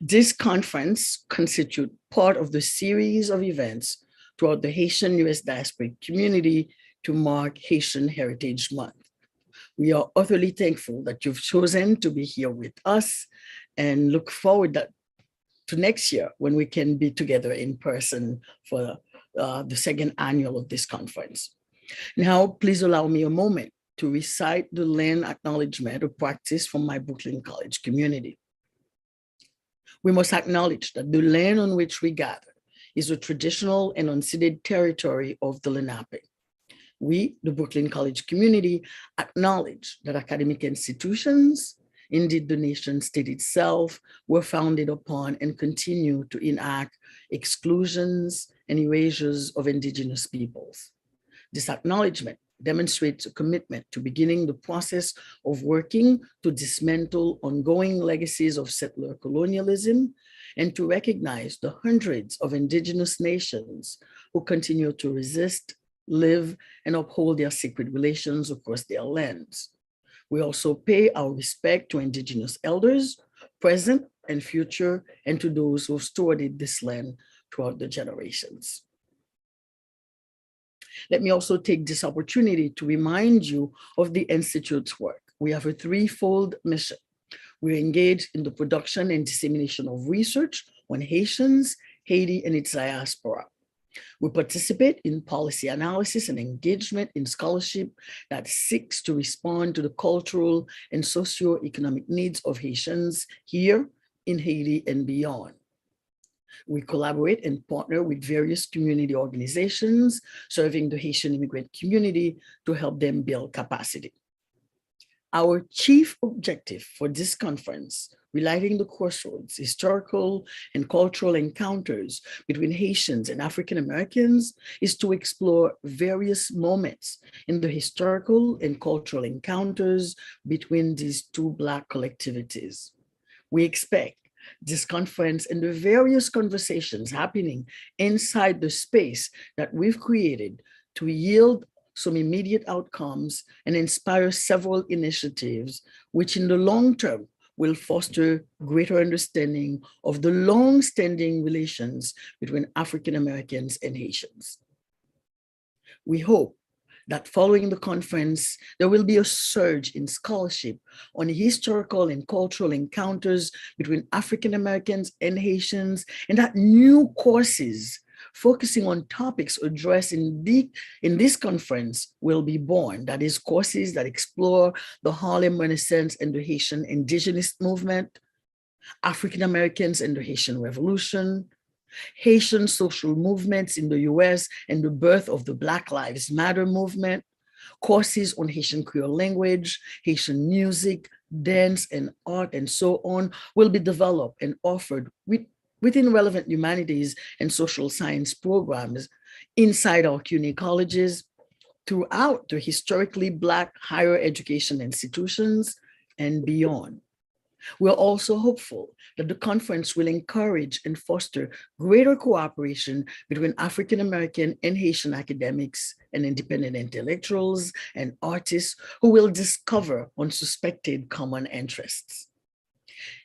This conference constitutes part of the series of events throughout the Haitian US diasporic community to mark Haitian Heritage Month. We are utterly thankful that you've chosen to be here with us and look forward to next year when we can be together in person for the second annual of this conference. Now, please allow me a moment to recite the land acknowledgement of practice from my Brooklyn College community. We must acknowledge that the land on which we gather is the traditional and unceded territory of the Lenape. We, the Brooklyn College community, acknowledge that academic institutions, indeed the nation state itself, were founded upon and continue to enact exclusions and erasures of indigenous peoples. This acknowledgement demonstrates a commitment to beginning the process of working to dismantle ongoing legacies of settler colonialism and to recognize the hundreds of indigenous nations who continue to resist, live, and uphold their sacred relations across their lands. We also pay our respect to indigenous elders, present and future, and to those who have stewarded this land throughout the generations. Let me also take this opportunity to remind you of the Institute's work. We have a threefold mission. We're engaged in the production and dissemination of research on Haitians, Haiti, and its diaspora. We participate in policy analysis and engagement in scholarship that seeks to respond to the cultural and socioeconomic needs of Haitians here in Haiti and beyond. We collaborate and partner with various community organizations serving the Haitian immigrant community to help them build capacity. Our chief objective for this conference, Relighting the Crossroads, historical and cultural encounters between Haitians and African Americans, is to explore various moments in the historical and cultural encounters between these two Black collectivities. We expect this conference and the various conversations happening inside the space that we've created to yield some immediate outcomes and inspire several initiatives, which in the long term will foster greater understanding of the long-standing relations between African Americans and Haitians. We hope that following the conference, there will be a surge in scholarship on historical and cultural encounters between African Americans and Haitians, and that new courses focusing on topics addressed in this conference will be born. That is, courses that explore the Harlem Renaissance and the Haitian indigenist movement, African Americans and the Haitian Revolution, Haitian social movements in the US and the birth of the Black Lives Matter movement, courses on Haitian Creole language, Haitian music, dance, and art, and so on, will be developed and offered within relevant humanities and social science programs inside our CUNY colleges, throughout the historically Black higher education institutions, and beyond. We're also hopeful that the conference will encourage and foster greater cooperation between African American and Haitian academics and independent intellectuals and artists who will discover unsuspected common interests.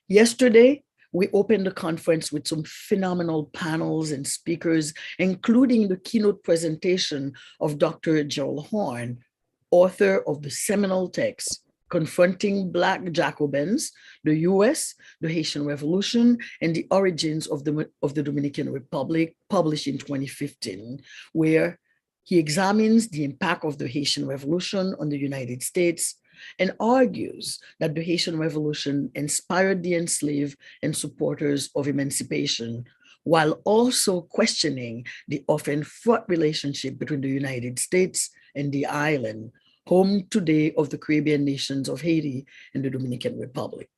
Yesterday, we opened the conference with some phenomenal panels and speakers, including the keynote presentation of Dr. Gerald Horne, author of the seminal text, Confronting Black Jacobins, the US, the Haitian Revolution, and the Origins of the Dominican Republic, published in 2015, where he examines the impact of the Haitian Revolution on the United States and argues that the Haitian Revolution inspired the enslaved and supporters of emancipation, while also questioning the often fraught relationship between the United States and the island, home today of the Caribbean nations of Haiti and the Dominican Republic.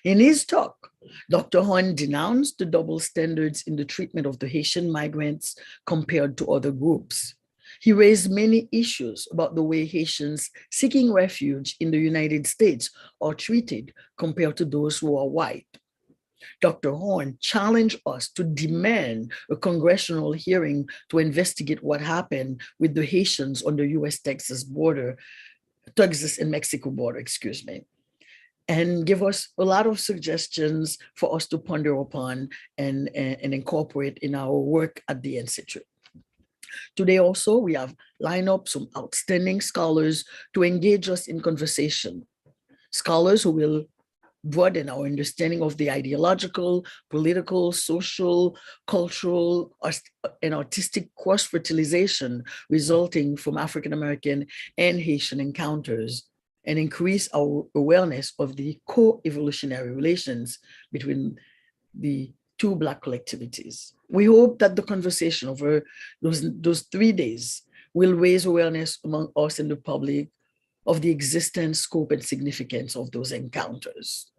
In his talk, Dr. Horne denounced the double standards in the treatment of the Haitian migrants compared to other groups. He raised many issues about the way Haitians seeking refuge in the United States are treated compared to those who are white. Dr. Horne challenged us to demand a congressional hearing to investigate what happened with the Haitians on the US-Texas border, Texas and Mexico border, excuse me. and give us a lot of suggestions for us to ponder upon and incorporate in our work at the Institute. Today also, we have lined up some outstanding scholars to engage us in conversation. Scholars who will broaden our understanding of the ideological, political, social, cultural, and artistic cross-fertilization resulting from African American and Haitian encounters, and increase our awareness of the co-evolutionary relations between the two Black collectivities. We hope that the conversation over those 3 days will raise awareness among us and the public of the existence, scope, and significance of those encounters.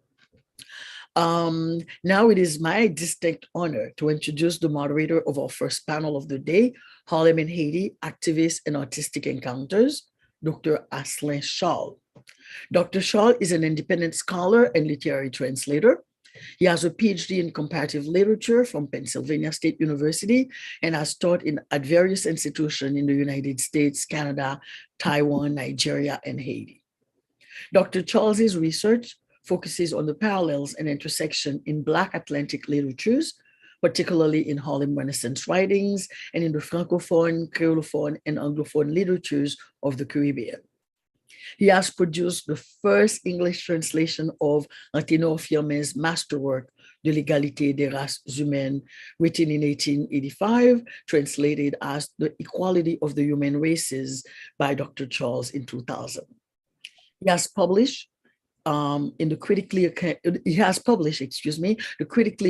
Now it is my distinct honor to introduce the moderator of our first panel of the day, Harlem and Haiti, Activists and Artistic Encounters, Dr. Asselin Charles. Dr. Charles is an independent scholar and literary translator. He has a Ph.D. in comparative literature from Pennsylvania State University and has taught at various institutions in the United States, Canada, Taiwan, Nigeria, and Haiti. Dr. Charles's research focuses on the parallels and intersection in Black Atlantic literatures, particularly in Harlem Renaissance writings and in the Francophone, Creolophone, and Anglophone literatures of the Caribbean. He has produced the first English translation of Antenor Firmin's masterwork, De l'égalité des races humaines, written in 1885, translated as The Equality of the Human Races by Dr. Charles in 2000. He has published the critically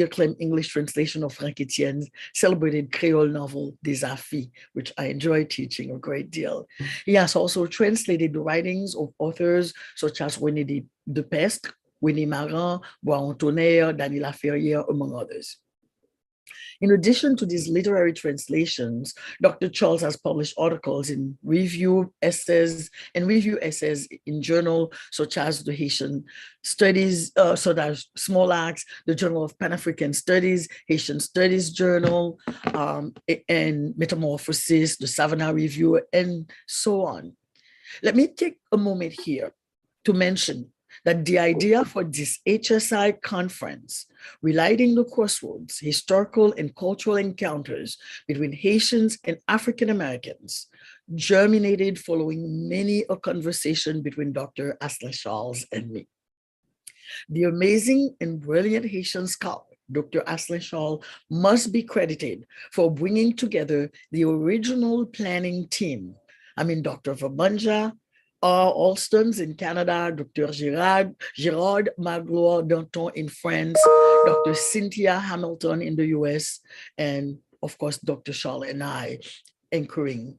acclaimed English translation of Frank Etienne's celebrated Creole novel, Des Affaires, which I enjoy teaching a great deal. He has also translated the writings of authors such as René Depestre, René Marin, Bois-Antonnerre, Daniela Ferrier, among others. In addition to these literary translations, Dr. Charles has published articles in review essays in journals such as the Haitian Studies, such as Small Acts, the Journal of Pan-African Studies, Haitian Studies Journal, and Metamorphosis, the Savannah Review, and so on. Let me take a moment here to mention that the idea for this HSI conference, Relighting the Crossroads, Historical and Cultural Encounters between Haitians and African Americans, germinated following many a conversation between Dr. Asselin Charles and me. The amazing and brilliant Haitian scholar, Dr. Asselin Charles, must be credited for bringing together the original planning team. I mean, Dr. Verbanja, Alstons in Canada, Dr. Gerard Magloire Danton in France, Dr. Cynthia Hamilton in the US, and of course, Dr. Charles and I anchoring.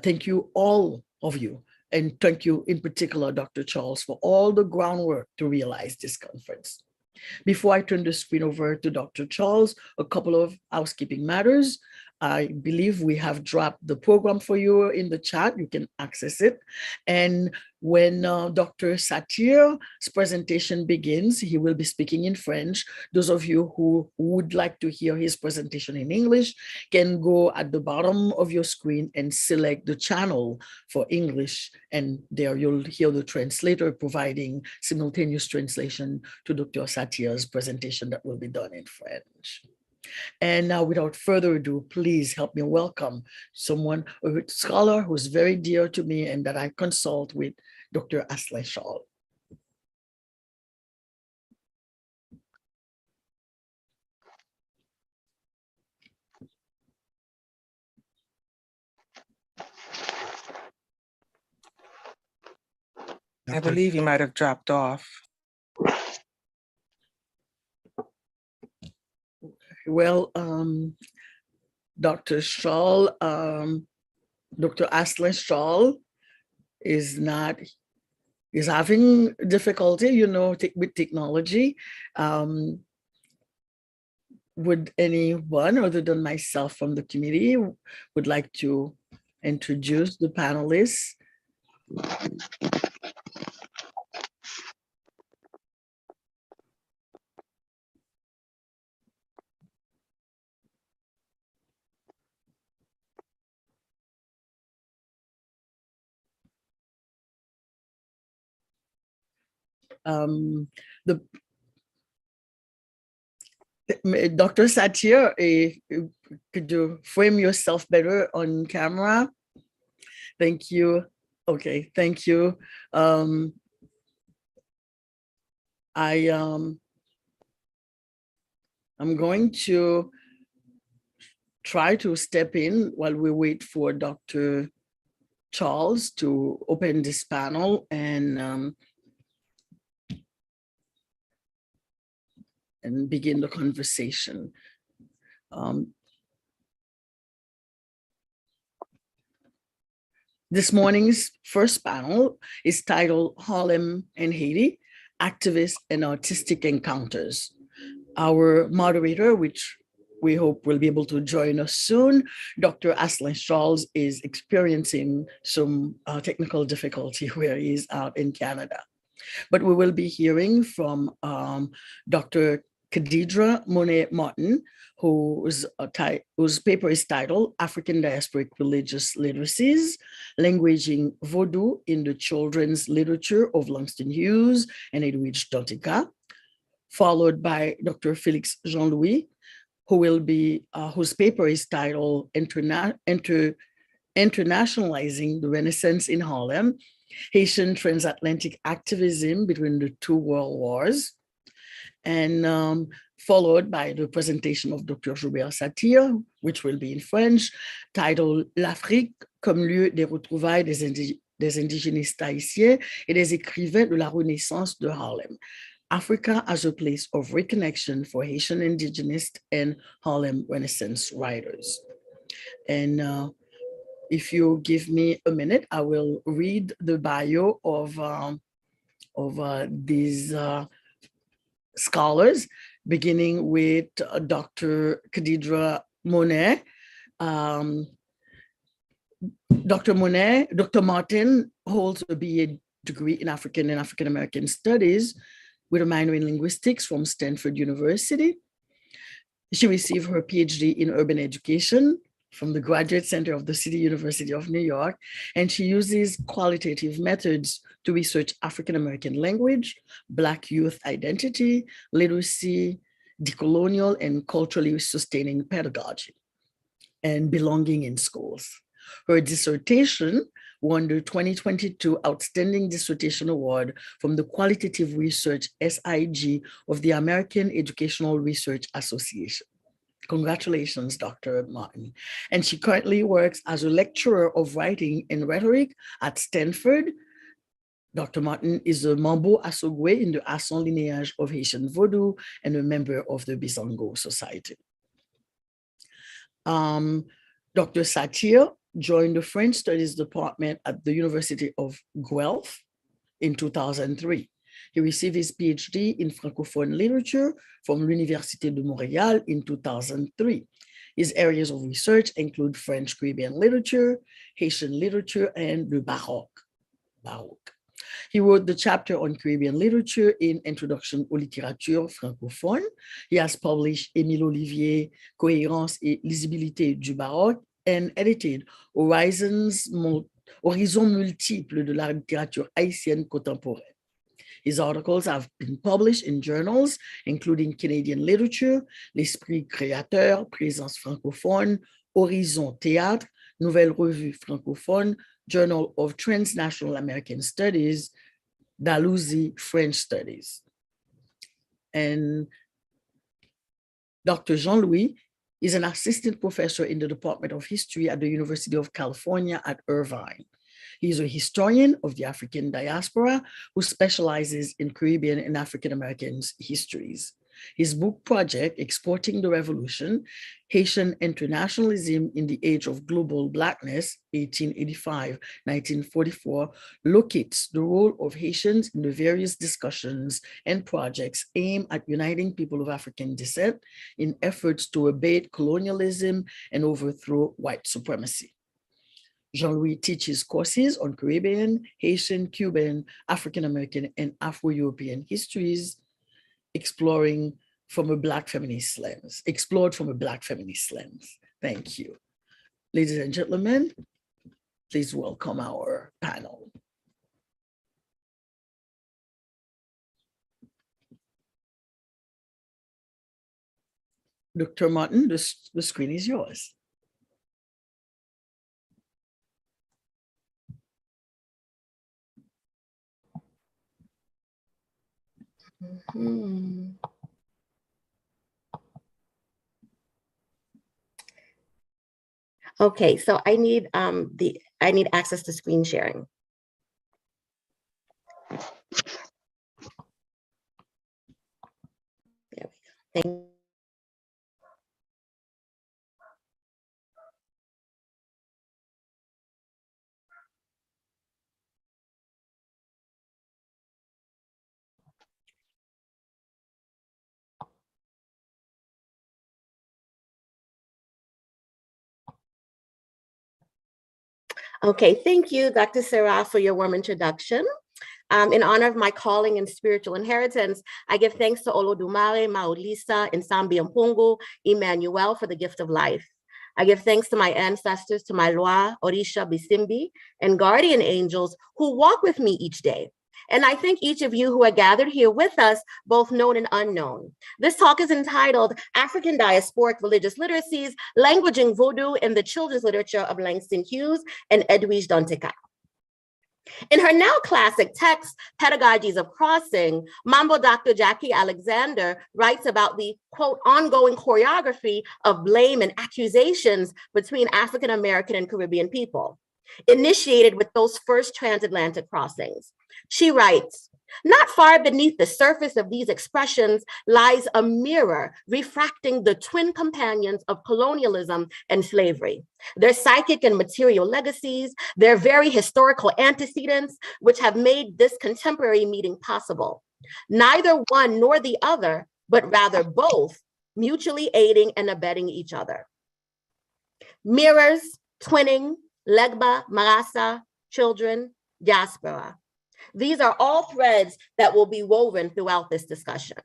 Thank you, all of you, and thank you in particular, Dr. Charles, for all the groundwork to realize this conference. Before I turn the screen over to Dr. Charles, a couple of housekeeping matters. I believe we have dropped the program for you in the chat. You can access it. And when Dr. Satir's presentation begins, he will be speaking in French. Those of you who would like to hear his presentation in English can go at the bottom of your screen and select the channel for English. And there you'll hear the translator providing simultaneous translation to Dr. Satir's presentation that will be done in French. And now, without further ado, please help me welcome someone, a scholar who's very dear to me and that I consult with, Dr. Asselin Charles. I believe he might have dropped off. Well, Dr. Charles, Dr. Asselin Charles is having difficulty, you know, with technology. Would anyone other than myself from the committee would like to introduce the panelists? The Dr. Satir, could you frame yourself better on camera? Thank you. Okay, thank you. I'm going to try to step in while we wait for Dr. Charles to open this panel and begin the conversation. This morning's first panel is titled Harlem and Haiti, Activists and Artistic Encounters. Our moderator, which we hope will be able to join us soon, Dr. Asselin Charles, is experiencing some technical difficulty where he is out in Canada. But we will be hearing from Dr. Kahdeidra Monét Martin, whose paper is titled African Diasporic Religious Literacies, Languaging Vodou in the Children's Literature of Langston, Hughes, and Edwidge Danticat, followed by Dr. Felix Jean-Louis, whose paper is titled Internationalizing the Renaissance in Harlem, Haitian transatlantic activism between the two world wars, and followed by the presentation of Dr. Joubert Satir, which will be in French, titled L'Afrique comme lieu des retrouvailles des indigénistes haïtiens et des écrivains de la Renaissance de Harlem. Africa as a place of reconnection for Haitian indigénistes and Harlem Renaissance writers. And if you give me a minute, I will read the bio of these scholars, beginning with Dr. Kahdeidra Monét. Dr. Martin holds a BA degree in African and African American Studies with a minor in linguistics from Stanford University. She received her Ph.D. in urban education from the Graduate Center of the City University of New York, and she uses qualitative methods to research African American language, Black youth identity, literacy, decolonial and culturally sustaining pedagogy, and belonging in schools. Her dissertation won the 2022 Outstanding Dissertation Award from the Qualitative Research SIG of the American Educational Research Association. Congratulations, Dr. Martin. And she currently works as a lecturer of writing and rhetoric at Stanford. Dr. Martin is a Mambo Asogwe in the Asselin lineage of Haitian Vodou and a member of the Bizango Society. Dr. Satir joined the French Studies Department at the University of Guelph in 2003. He received his PhD in Francophone literature from l'Université de Montréal in 2003. His areas of research include French Caribbean literature, Haitian literature, and the Baroque. He wrote the chapter on Caribbean literature in Introduction aux littératures francophones. He has published Émile Olivier, Cohérence et lisibilité du Baroque, and edited Horizons multiples de la littérature haïtienne contemporaine. His articles have been published in journals, including Canadian Literature, L'Esprit Créateur, Présence francophone, Horizon Théâtre, Nouvelle Revue francophone, Journal of Transnational American Studies, Dalhousie French Studies. And Dr. Jean-Louis is an assistant professor in the Department of History at the University of California at Irvine. He is a historian of the African diaspora who specializes in Caribbean and African Americans histories. His book project, Exporting the Revolution, Haitian Internationalism in the Age of Global Blackness, 1885-1944, locates the role of Haitians in the various discussions and projects aimed at uniting people of African descent in efforts to abate colonialism and overthrow white supremacy. Jean-Louis teaches courses on Caribbean, Haitian, Cuban, African American, and Afro-European histories, explored from a Black feminist lens. Thank you. Ladies and gentlemen, please welcome our panel. Dr. Martin, the screen is yours. Mm-hmm. Okay, so I need access to screen sharing. There we go. Thank you. Okay, thank you, Dr. Cerat, for your warm introduction. In honor of my calling and spiritual inheritance, I give thanks to Olodumare, Maolisa, Nsambi Mpungu, Emmanuel for the gift of life. I give thanks to my ancestors, to my Loa, Orisha, Bisimbi, and guardian angels who walk with me each day. And I thank each of you who are gathered here with us, both known and unknown. This talk is entitled African Diasporic Religious Literacies, Languaging Vodou in the Children's Literature of Langston, Hughes, and Edwidge Danticat. In her now classic text, Pedagogies of Crossing, Mambo Dr. Jackie Alexander writes about the, quote, ongoing choreography of blame and accusations between African American and Caribbean people, initiated with those first transatlantic crossings. She writes, not far beneath the surface of these expressions lies a mirror refracting the twin companions of colonialism and slavery, their psychic and material legacies, their very historical antecedents, which have made this contemporary meeting possible. Neither one nor the other, but rather both, mutually aiding and abetting each other. Mirrors, twinning, Legba, Marasa, children, diaspora. These are all threads that will be woven throughout this discussion.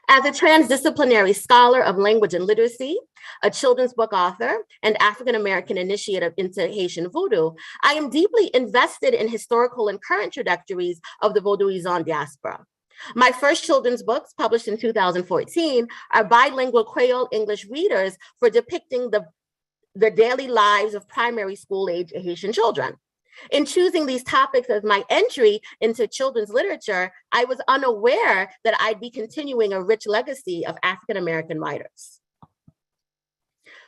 As a transdisciplinary scholar of language and literacy, a children's book author, and African-American initiative into Haitian Vodou, I am deeply invested in historical and current trajectories of the Vodouisan diaspora. My first children's books, published in 2014, are bilingual Creole English readers for depicting the daily lives of primary school-age Haitian children. In choosing these topics as my entry into children's literature, I was unaware that I'd be continuing a rich legacy of African-American writers.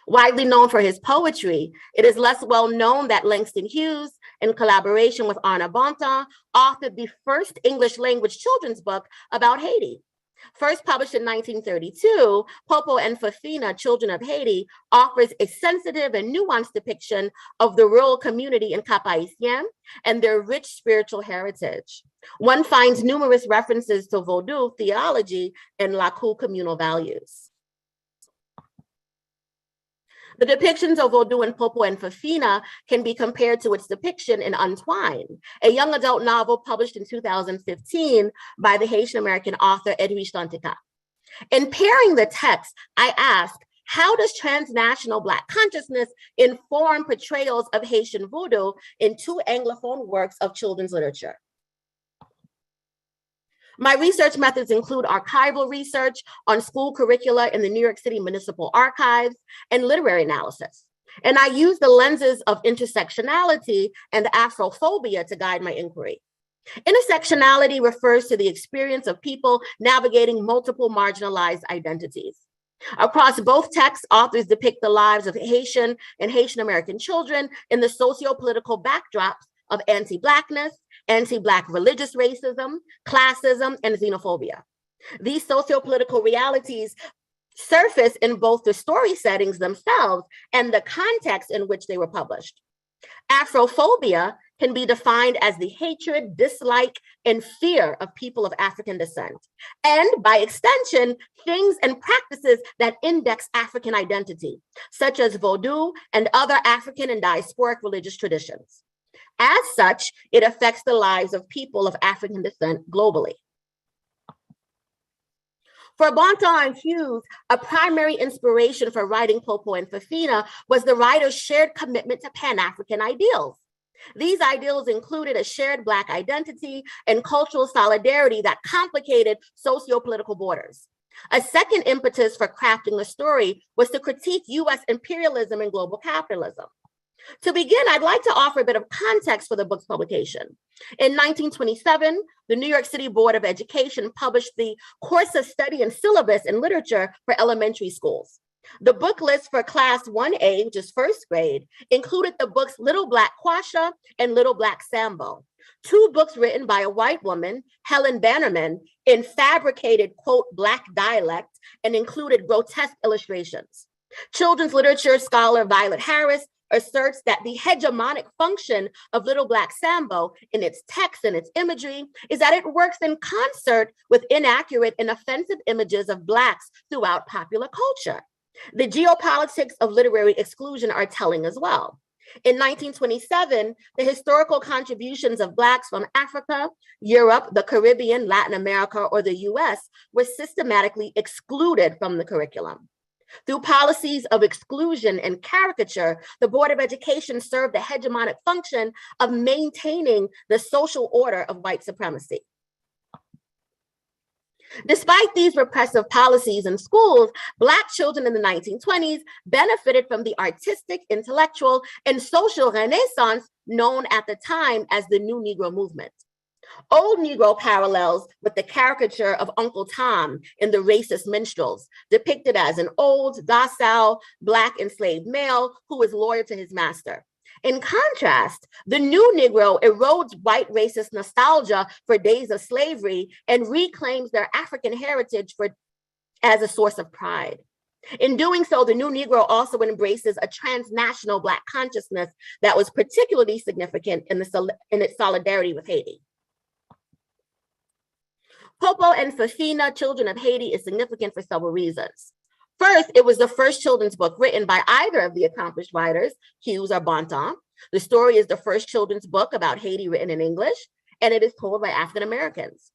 Widely known for his poetry, it is less well known that Langston Hughes, in collaboration with Arna Bontemps, authored the first English language children's book about Haiti. First published in 1932, Popo and Fafina, Children of Haiti, offers a sensitive and nuanced depiction of the rural community in Cap Haïtien and their rich spiritual heritage. One finds numerous references to Vodou theology and Lakou communal values. The depictions of Vodou and Popo and Fafina can be compared to its depiction in Untwined, a young adult novel published in 2015 by the Haitian American author Edwidge Danticat. In pairing the text, I ask, how does transnational Black consciousness inform portrayals of Haitian Vodou in two Anglophone works of children's literature? My research methods include archival research on school curricula in the New York City Municipal Archives and literary analysis. And I use the lenses of intersectionality and Afrophobia to guide my inquiry. Intersectionality refers to the experience of people navigating multiple marginalized identities. Across both texts, authors depict the lives of Haitian and Haitian American children in the socio-political backdrops of anti-Blackness, anti-Black religious racism, classism, and xenophobia. These socio-political realities surface in both the story settings themselves and the context in which they were published. Afrophobia can be defined as the hatred, dislike, and fear of people of African descent, and by extension, things and practices that index African identity, such as Vodou and other African and diasporic religious traditions. As such, it affects the lives of people of African descent globally. For Bontemps and Hughes, a primary inspiration for writing Popo and Fafina was the writer's shared commitment to Pan-African ideals. These ideals included a shared Black identity and cultural solidarity that complicated socio-political borders. A second impetus for crafting the story was to critique US imperialism and global capitalism. To begin, I'd like to offer a bit of context for the book's publication. In 1927, the New York City Board of Education published the Course of Study and Syllabus in Literature for Elementary Schools. The book list for Class 1A, which is first grade, included the books Little Black Quasha and Little Black Sambo, two books written by a white woman, Helen Bannerman, in fabricated, quote, Black dialect and included grotesque illustrations. Children's literature scholar Violet Harris asserts that the hegemonic function of Little Black Sambo in its text and its imagery is that it works in concert with inaccurate and offensive images of Blacks throughout popular culture. The geopolitics of literary exclusion are telling as well. In 1927, the historical contributions of Blacks from Africa, Europe, the Caribbean, Latin America, or the US were systematically excluded from the curriculum. Through policies of exclusion and caricature, the Board of Education served the hegemonic function of maintaining the social order of white supremacy. Despite these repressive policies in schools, Black children in the 1920s benefited from the artistic, intellectual, and social renaissance known at the time as the New Negro movement. Old Negro parallels with the caricature of Uncle Tom in the racist minstrels, depicted as an old, docile, Black enslaved male who is loyal to his master. In contrast, the new Negro erodes white racist nostalgia for days of slavery and reclaims their African heritage as a source of pride. In doing so, the new Negro also embraces a transnational Black consciousness that was particularly significant in its solidarity with Haiti. Popo and Fafina, Children of Haiti, is significant for several reasons. First, it was the first children's book written by either of the accomplished writers, Hughes or Bontemps. The story is the first children's book about Haiti written in English, and it is told by African Americans.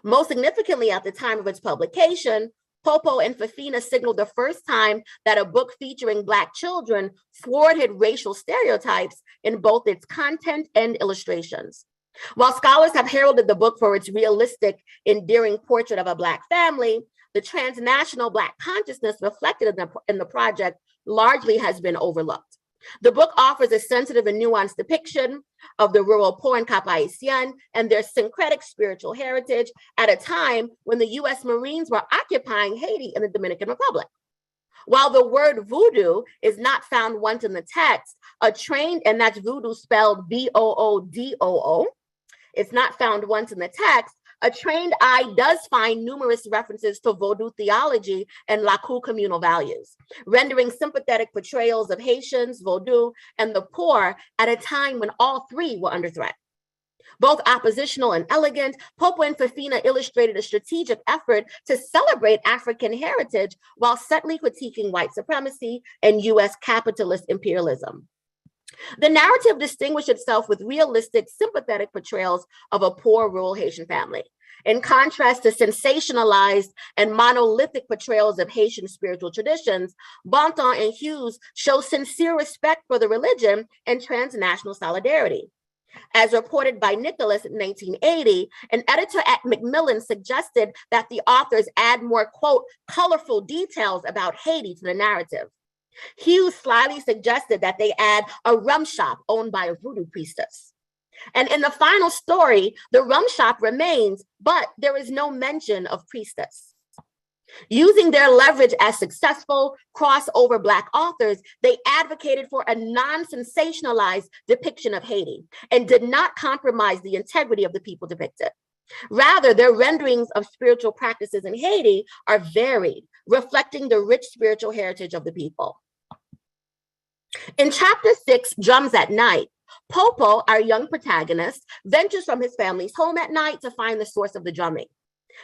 Most significantly, at the time of its publication, Popo and Fafina signaled the first time that a book featuring Black children thwarted racial stereotypes in both its content and illustrations. While scholars have heralded the book for its realistic, endearing portrait of a Black family, the transnational Black consciousness reflected in the project largely has been overlooked. The book offers a sensitive and nuanced depiction of the rural poor and Haitian and their syncretic spiritual heritage at a time when the US Marines were occupying Haiti and the Dominican Republic. While the word voodoo is not found once in the text, and that's voodoo spelled V-O-O-D-O-O, it's not found once in the text, a trained eye does find numerous references to Vodou theology and Lakou communal values, rendering sympathetic portrayals of Haitians, Vodou, and the poor at a time when all three were under threat. Both oppositional and elegant, Popo and Fafina illustrated a strategic effort to celebrate African heritage while subtly critiquing white supremacy and US capitalist imperialism. The narrative distinguished itself with realistic, sympathetic portrayals of a poor rural Haitian family. In contrast to sensationalized and monolithic portrayals of Haitian spiritual traditions, Bontemps and Hughes show sincere respect for the religion and transnational solidarity. As reported by Nicholas in 1980, an editor at Macmillan suggested that the authors add more, quote, colorful details about Haiti to the narrative. Hughes slyly suggested that they add a rum shop owned by a voodoo priestess. And in the final story, the rum shop remains, but there is no mention of priestess. Using their leverage as successful crossover Black authors, they advocated for a non-sensationalized depiction of Haiti and did not compromise the integrity of the people depicted. Rather, their renderings of spiritual practices in Haiti are varied, reflecting the rich spiritual heritage of the people. In chapter 6, Drums at Night, Popo, our young protagonist, ventures from his family's home at night to find the source of the drumming.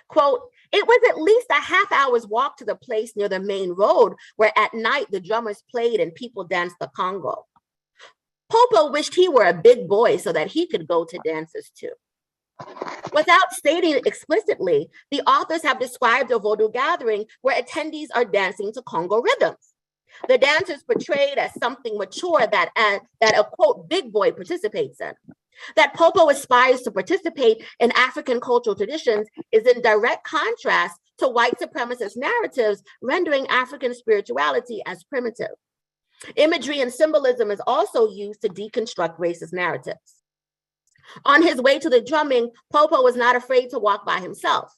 Quote, it was at least a half-hour's walk to the place near the main road where at night the drummers played and people danced the Congo. Popo wished he were a big boy so that he could go to dances too. Without stating it explicitly, the authors have described a Vodou gathering where attendees are dancing to Congo rhythms. The dance is portrayed as something mature that a quote big boy participates in. That Popo aspires to participate in African cultural traditions is in direct contrast to white supremacist narratives rendering African spirituality as primitive. Imagery and symbolism is also used to deconstruct racist narratives. On his way to the drumming, Popo was not afraid to walk by himself.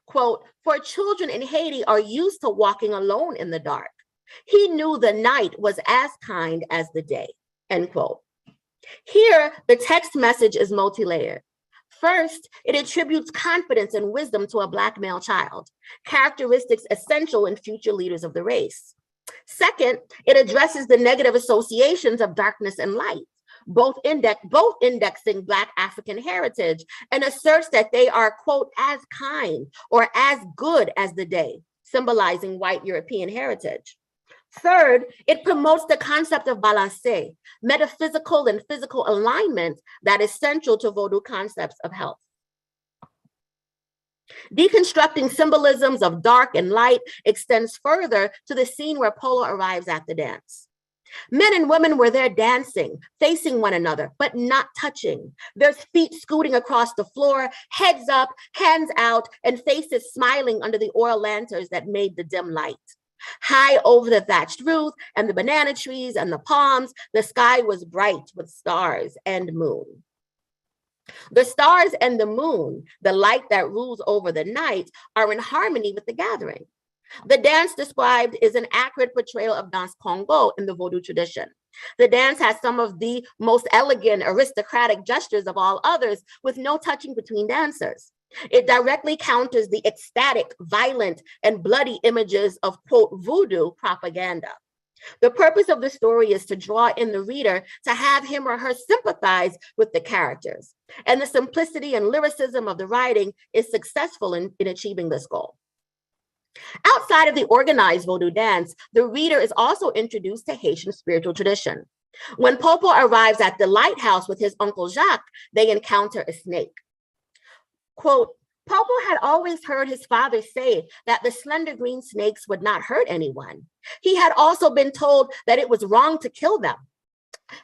Quote, for children in Haiti are used to walking alone in the dark. He knew the night was as kind as the day, end quote. Here, the text message is multi-layered. First, it attributes confidence and wisdom to a Black male child, characteristics essential in future leaders of the race. Second, it addresses the negative associations of darkness and light, both indexing Black African heritage, and asserts that they are, quote, as kind or as good as the day, symbolizing white European heritage. Third, it promotes the concept of balancé, metaphysical and physical alignment that is central to Vodou concepts of health. Deconstructing symbolisms of dark and light extends further to the scene where Polo arrives at the dance. Men and women were there dancing, facing one another, but not touching. Their feet scooting across the floor, heads up, hands out, and faces smiling under the oil lanterns that made the dim light. High over the thatched roof and the banana trees and the palms, the sky was bright with stars and moon. The stars and the moon, the light that rules over the night, are in harmony with the gathering. The dance described is an accurate portrayal of Danse Congo in the Vodou tradition. The dance has some of the most elegant, aristocratic gestures of all others, with no touching between dancers. It directly counters the ecstatic, violent, and bloody images of, quote, voodoo propaganda. The purpose of the story is to draw in the reader to have him or her sympathize with the characters. And the simplicity and lyricism of the writing is successful in achieving this goal. Outside of the organized Vodou dance, the reader is also introduced to Haitian spiritual tradition. When Popo arrives at the lighthouse with his uncle Jacques, they encounter a snake. Quote, Popo had always heard his father say that the slender green snakes would not hurt anyone. He had also been told that it was wrong to kill them.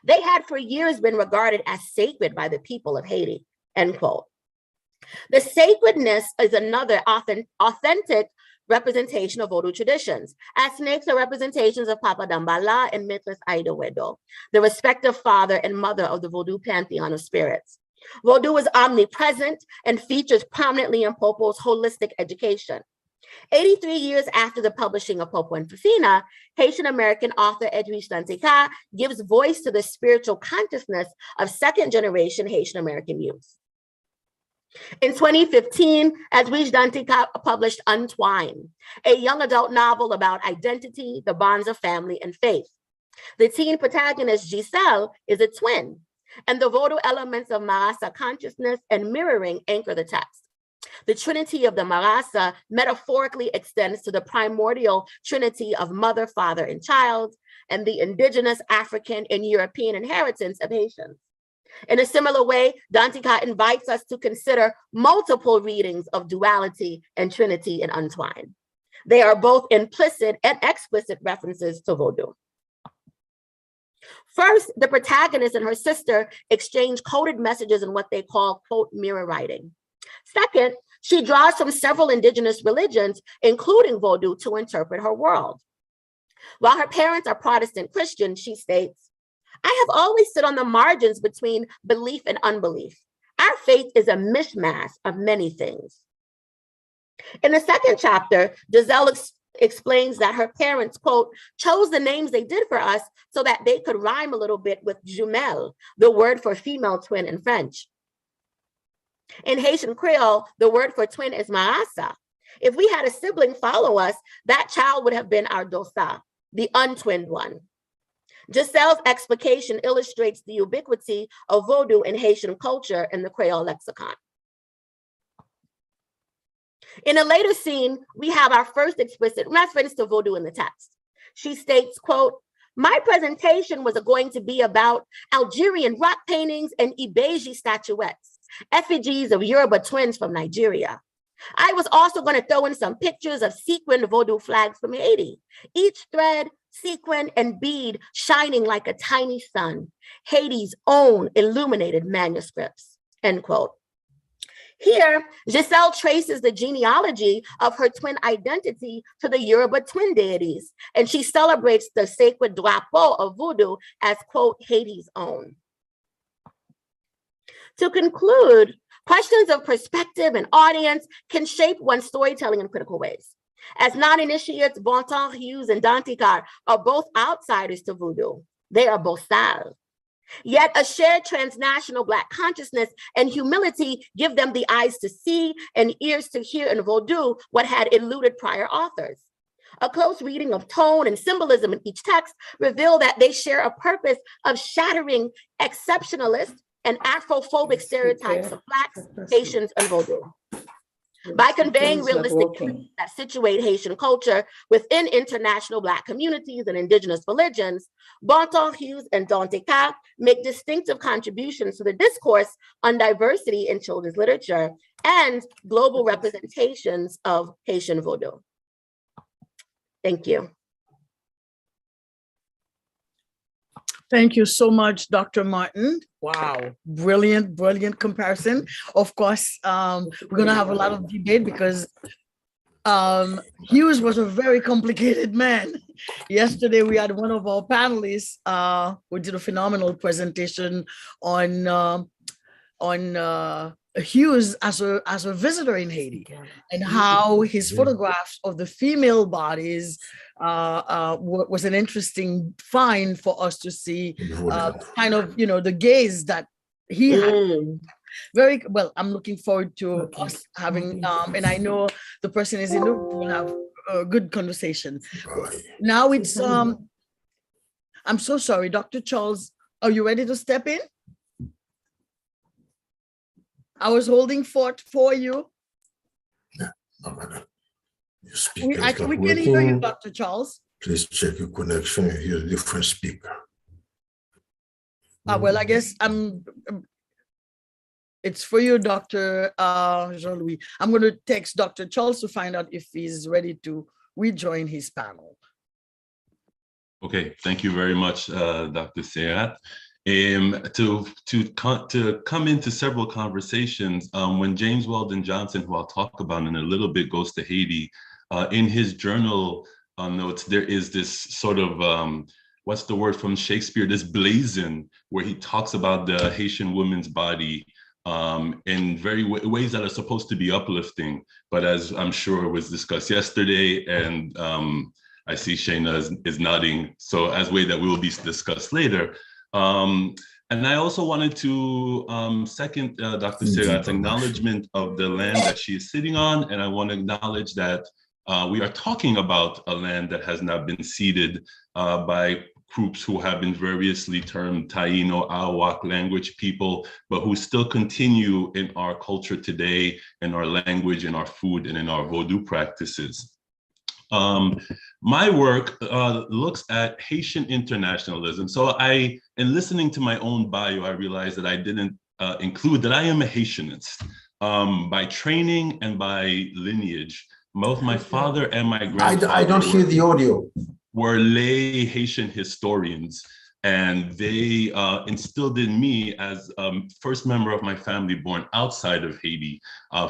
They had for years been regarded as sacred by the people of Haiti, end quote. The sacredness is another authentic representation of Vodou traditions, as snakes are representations of Papa Dambala and Maîtresse Aïda Wedo, the respective father and mother of the Vodou pantheon of spirits. Vodou is omnipresent and features prominently in Popo's holistic education. 83 years after the publishing of Popo and Fifina, Haitian American author Edwidge Danticat gives voice to the spiritual consciousness of second generation Haitian American youth. In 2015, Edwidge Danticat published Untwine, a young adult novel about identity, the bonds of family, and faith. The teen protagonist, Giselle, is a twin, and the Vodou elements of Marasa consciousness and mirroring anchor the text. The trinity of the Marasa metaphorically extends to the primordial trinity of mother, father, and child, and the indigenous African and European inheritance of Haitians. In a similar way, Danticat invites us to consider multiple readings of duality and trinity in Untwine. They are both implicit and explicit references to Vodou. First, the protagonist and her sister exchange coded messages in what they call, quote, mirror writing. Second, she draws from several indigenous religions, including Vodou, to interpret her world. While her parents are Protestant Christian, she states, I have always stood on the margins between belief and unbelief. Our faith is a mishmash of many things. In the second chapter, Giselle explains that her parents, quote, chose the names they did for us so that they could rhyme a little bit with jumelle, the word for female twin in French. In Haitian Creole, the word for twin is marasa. If we had a sibling follow us, that child would have been our dosa, the untwinned one. Giselle's explication illustrates the ubiquity of Vodou in Haitian culture in the Creole lexicon. In a later scene, we have our first explicit reference to Vodou in the text. She states, quote, my presentation was going to be about Algerian rock paintings and Ibeji statuettes, effigies of Yoruba twins from Nigeria. I was also going to throw in some pictures of sequined Vodou flags from Haiti, each thread sequin, and bead shining like a tiny sun, Haiti's own illuminated manuscripts, end quote. Here, Giselle traces the genealogy of her twin identity to the Yoruba twin deities, and she celebrates the sacred drapeau of Vodou as, quote, Haiti's own. To conclude, questions of perspective and audience can shape one's storytelling in critical ways. As non-initiates, Bontemps, Hughes, and Danticat are both outsiders to Vodou. They are both Sal. Yet a shared transnational Black consciousness and humility give them the eyes to see and ears to hear in Vodou what had eluded prior authors. A close reading of tone and symbolism in each text reveal that they share a purpose of shattering exceptionalist and Afrophobic stereotypes of Blacks, Haitians, and Vodou. By conveying realistic truths that situate Haitian culture within international Black communities and indigenous religions, Bontemps, Hughes, and Danticat make distinctive contributions to the discourse on diversity in children's literature and global representations of Haitian Vodou. Thank you. Thank you so much, Dr. Martin. Wow, brilliant, brilliant comparison. Of course, we're gonna have a lot of debate because Hughes was a very complicated man. Yesterday, we had one of our panelists who did a phenomenal presentation on Hughes as a visitor in Haiti and how his photographs of the female bodies was an interesting find for us to see kind of, you know, the gaze that he had. Very well, I'm looking forward to us having, and I know the person is in the room, we'll have a good conversation. Now it's, I'm so sorry, Dr. Charles, are you ready to step in? I was holding fort for you. No, madam. We can hear you, Dr. Charles. Please check your connection and hear a different speaker. Well, I guess it's for you, Dr. Jean-Louis. I'm going to text Dr. Charles to find out if he's ready to rejoin his panel. Okay, thank you very much, Dr. Cerat. To come into several conversations, when James Weldon Johnson, who I'll talk about in a little bit, goes to Haiti, in his journal notes, there is this sort of, what's the word from Shakespeare, this blazon, where he talks about the Haitian woman's body in ways that are supposed to be uplifting, but as I'm sure was discussed yesterday, and I see Shayna is nodding, so as way that will be discussed later. And I also wanted to second Dr. Cerat's acknowledgement of the land that she is sitting on, and I want to acknowledge that we are talking about a land that has not been ceded by groups who have been variously termed Taino, Awak language people, but who still continue in our culture today, in our language, in our food, and in our Vodou practices. My work looks at Haitian internationalism. So in listening to my own bio, I realized that I didn't include that I am a Haitianist by training and by lineage. Both my father and my grandfather I don't hear the audio. Were lay Haitian historians, and they instilled in me as first member of my family born outside of Haiti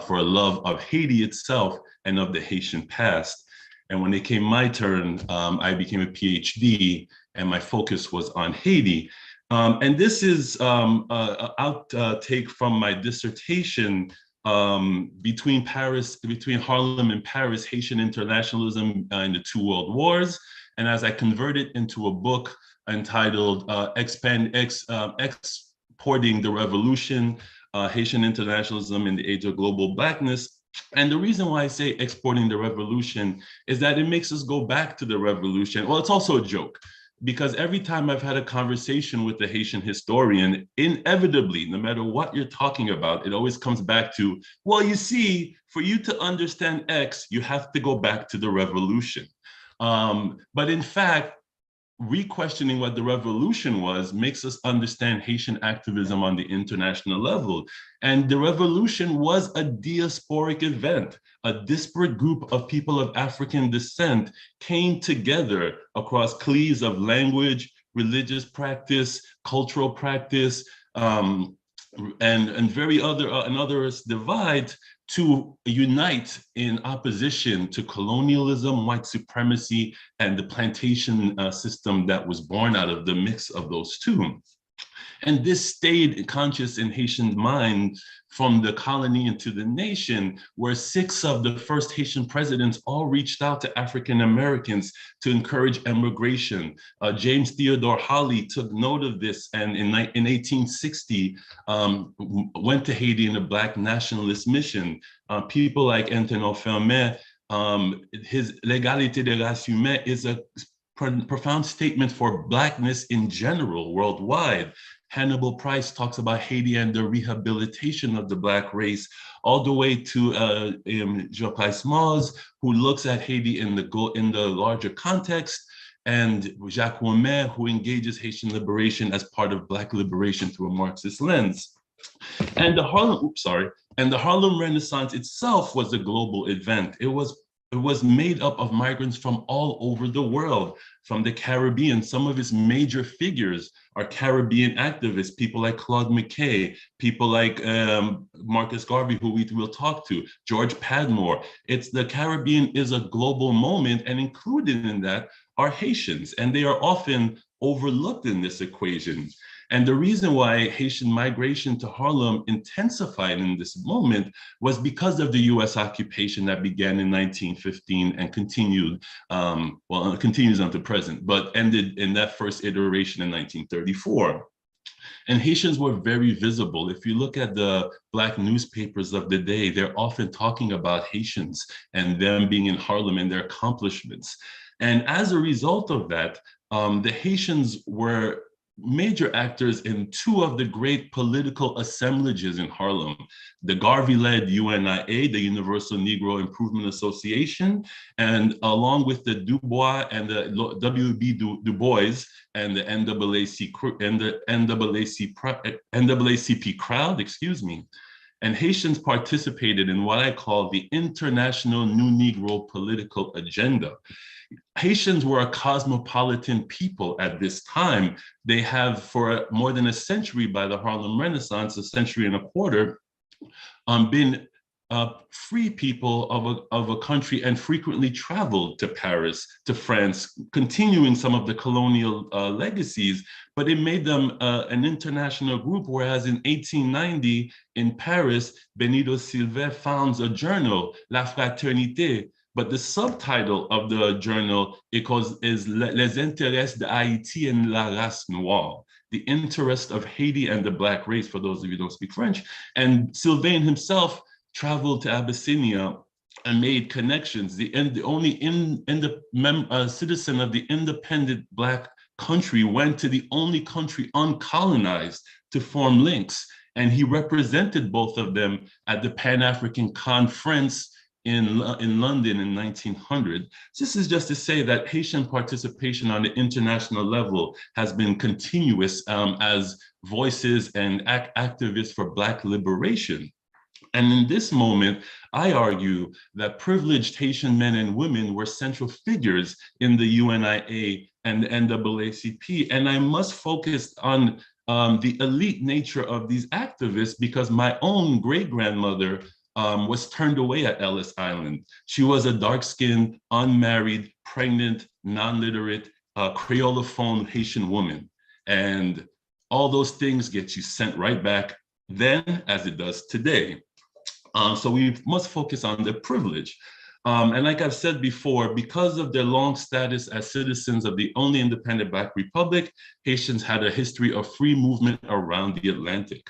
for a love of Haiti itself and of the Haitian past. And when it came my turn, I became a PhD, and my focus was on Haiti. And this is an outtake from my dissertation between Harlem and Paris, Haitian internationalism in the two world wars. And as I convert it into a book entitled Exporting the Revolution, Haitian Internationalism in the Age of Global Blackness. And the reason why I say exporting the revolution is that it makes us go back to the revolution. Well, it's also a joke, because every time I've had a conversation with a Haitian historian, inevitably, no matter what you're talking about, it always comes back to, well, you see, for you to understand X, you have to go back to the revolution. But in fact, re-questioning what the revolution was makes us understand Haitian activism on the international level. And the revolution was a diasporic event. A disparate group of people of African descent came together across cleaves of language, religious practice, cultural practice, and very other and others divide to unite in opposition to colonialism, white supremacy, and the plantation system that was born out of the mix of those two. And this stayed conscious in Haitian mind from the colony into the nation, where 6 of the first Haitian presidents all reached out to African Americans to encourage emigration. James Theodore Holly took note of this, and in 1860 went to Haiti in a Black nationalist mission. People like Antonin Fermat, his L'égalité des races humaines is a profound statement for Blackness in general worldwide. Hannibal Price talks about Haiti and the rehabilitation of the Black race, all the way to Jacques Maz, who looks at Haiti in the larger context, and Jacques Womet, who engages Haitian liberation as part of Black liberation through a Marxist lens. And the Harlem Renaissance itself was a global event. It was made up of migrants from all over the world, from the Caribbean. Some of its major figures are Caribbean activists, people like Claude McKay, people like Marcus Garvey, who we will talk to, George Padmore. The Caribbean is a global moment, and included in that are Haitians, and they are often overlooked in this equation. And the reason why Haitian migration to Harlem intensified in this moment was because of the US occupation that began in 1915 and continued, continues until present, but ended in that first iteration in 1934. And Haitians were very visible. If you look at the Black newspapers of the day, they're often talking about Haitians and them being in Harlem and their accomplishments. And as a result of that, the Haitians were major actors in 2 of the great political assemblages in Harlem, the Garvey-led UNIA, the Universal Negro Improvement Association, and along with the Du Bois and the W.B. Du Bois and the NAACP crowd, and Haitians participated in what I call the international New Negro political agenda. Haitians were a cosmopolitan people at this time. They have, for more than a century, by the Harlem Renaissance, a century and a quarter, been free people of a country and frequently traveled to Paris, to France, continuing some of the colonial legacies, but it made them an international group, whereas in 1890 in Paris, Benito Silvet founds a journal, La Fraternité, but the subtitle of the journal is Les intérêts de Haïti et la race noire, the interest of Haiti and the Black race, for those of you who don't speak French. And Sylvain himself traveled to Abyssinia and made connections. The only citizen of the independent Black country went to the only country uncolonized to form links. And he represented both of them at the Pan-African Conference in London in 1900. This is just to say that Haitian participation on the international level has been continuous as voices and activists for Black liberation. And in this moment, I argue that privileged Haitian men and women were central figures in the UNIA and the NAACP. And I must focus on the elite nature of these activists, because my own great-grandmother was turned away at Ellis Island. She was a dark-skinned, unmarried, pregnant, non-literate, Creolophone Haitian woman. And all those things get you sent right back then as it does today. So we must focus on the privilege. And like I've said before, because of their long status as citizens of the only independent Black republic, Haitians had a history of free movement around the Atlantic.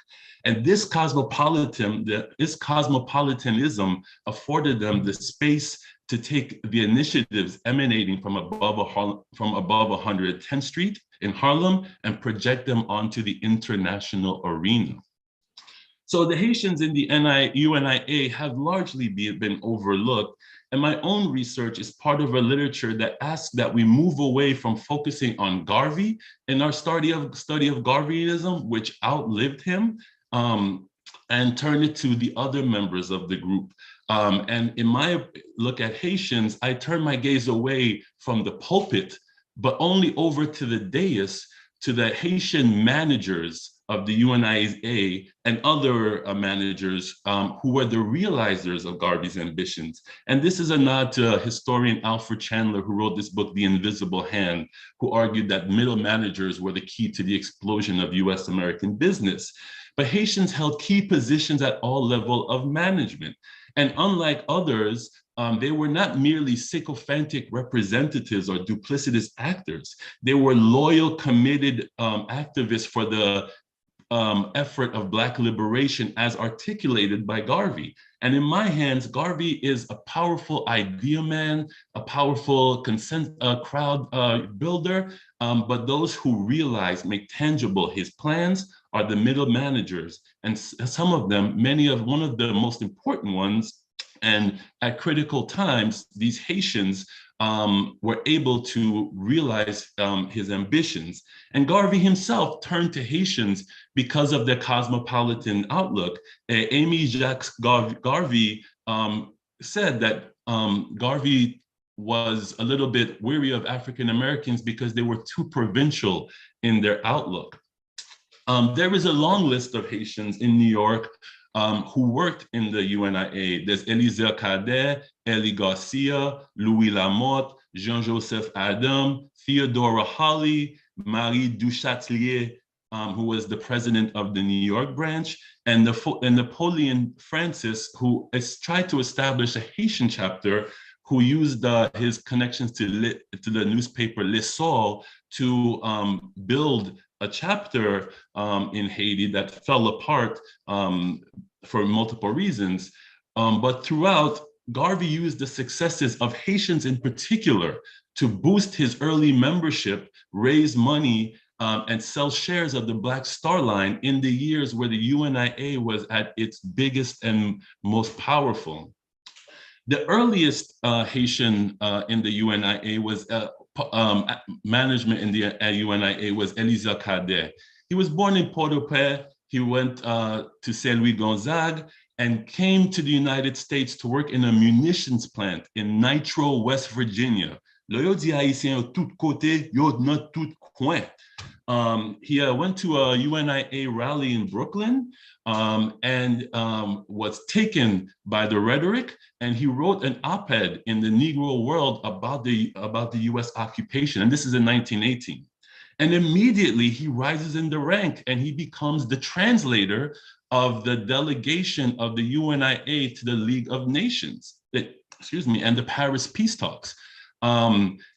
And this cosmopolitanism afforded them the space to take the initiatives emanating from above 110th Street in Harlem and project them onto the international arena. So the Haitians in the UNIA have largely been overlooked. And my own research is part of a literature that asks that we move away from focusing on Garvey in our study of Garveyism, which outlived him, and turn it to the other members of the group. And in my look at Haitians, I turn my gaze away from the pulpit, but only over to the dais, to the Haitian managers of the UNIA and other managers who were the realizers of Garvey's ambitions. And this is a nod to historian Alfred Chandler, who wrote this book, The Invisible Hand, who argued that middle managers were the key to the explosion of US American business. But Haitians held key positions at all levels of management. And unlike others, they were not merely sycophantic representatives or duplicitous actors. They were loyal, committed activists for the effort of Black liberation as articulated by Garvey. And in my hands, Garvey is a powerful idea man, a powerful crowd builder, but those who realize, make tangible his plans are the middle managers. And some of them, one of the most important ones, and at critical times, these Haitians were able to realize his ambitions. And Garvey himself turned to Haitians because of their cosmopolitan outlook. Amy Jacques Garvey said that Garvey was a little bit weary of African Americans because they were too provincial in their outlook. There is a long list of Haitians in New York who worked in the UNIA. There's Élisée Cadet, Elie Garcia, Louis Lamotte, Jean-Joseph Adam, Theodora Hawley, Marie Duchâtelier, who was the president of the New York branch, and Napoleon Francis, who tried to establish a Haitian chapter, who used his connections to the newspaper Le Sol to build a chapter in Haiti that fell apart for multiple reasons. But throughout, Garvey used the successes of Haitians in particular to boost his early membership, raise money, and sell shares of the Black Star Line in the years where the UNIA was at its biggest and most powerful. The earliest Haitian in the UNIA was management in the UNIA was Élisée Cadet. He was born in Port-au-Prince. He went to Saint Louis Gonzague and came to the United States to work in a munitions plant in Nitro, West Virginia. Yo di Haïtien tout côté, yo not tout coin. He went to a UNIA rally in Brooklyn and was taken by the rhetoric, and he wrote an op-ed in the Negro World about the US occupation, and this is in 1918. And immediately he rises in the rank and he becomes the translator of the delegation of the UNIA to the League of Nations, and the Paris Peace Talks.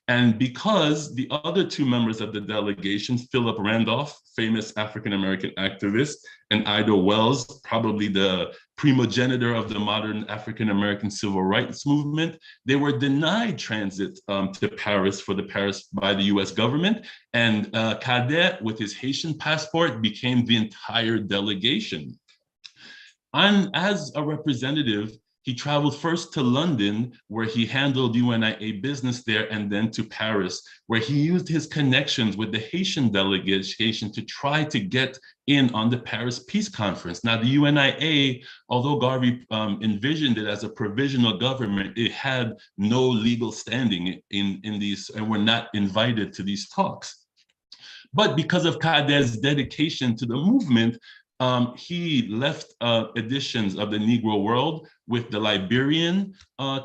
And because the other two members of the delegation, Philip Randolph, famous African-American activist, and Ida Wells, probably the primogenitor of the modern African-American civil rights movement, they were denied transit to Paris by the US government. And Cadet, with his Haitian passport, became the entire delegation. And as a representative, he traveled first to London, where he handled UNIA business there, and then to Paris, where he used his connections with the Haitian delegation to try to get in on the Paris Peace Conference. Now, the UNIA, although Garvey envisioned it as a provisional government, it had no legal standing in these, and were not invited to these talks. But because of Cadet's dedication to the movement, he left editions of the Negro World with the Liberian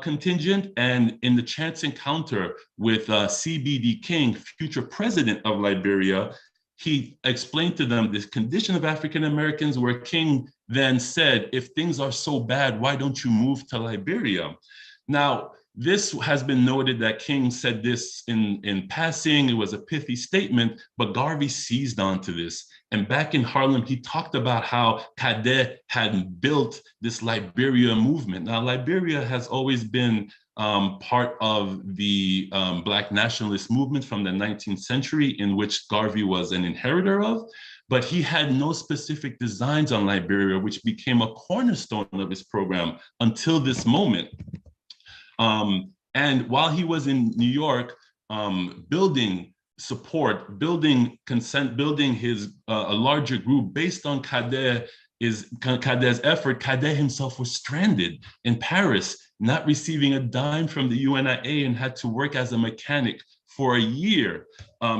contingent, and in the chance encounter with CBD King, future president of Liberia, he explained to them this condition of African Americans, where King then said, if things are so bad, why don't you move to Liberia? Now, this has been noted that King said this in passing. It was a pithy statement, but Garvey seized onto this. And back in Harlem, he talked about how Cadet had built this Liberia movement. Now, Liberia has always been part of the Black nationalist movement from the 19th century, in which Garvey was an inheritor of, but he had no specific designs on Liberia, which became a cornerstone of his program until this moment. And while he was in New York, building support, building consent, building his a larger group based on Kahdeid's effort, Cadet himself was stranded in Paris, not receiving a dime from the UNIA, and had to work as a mechanic for a year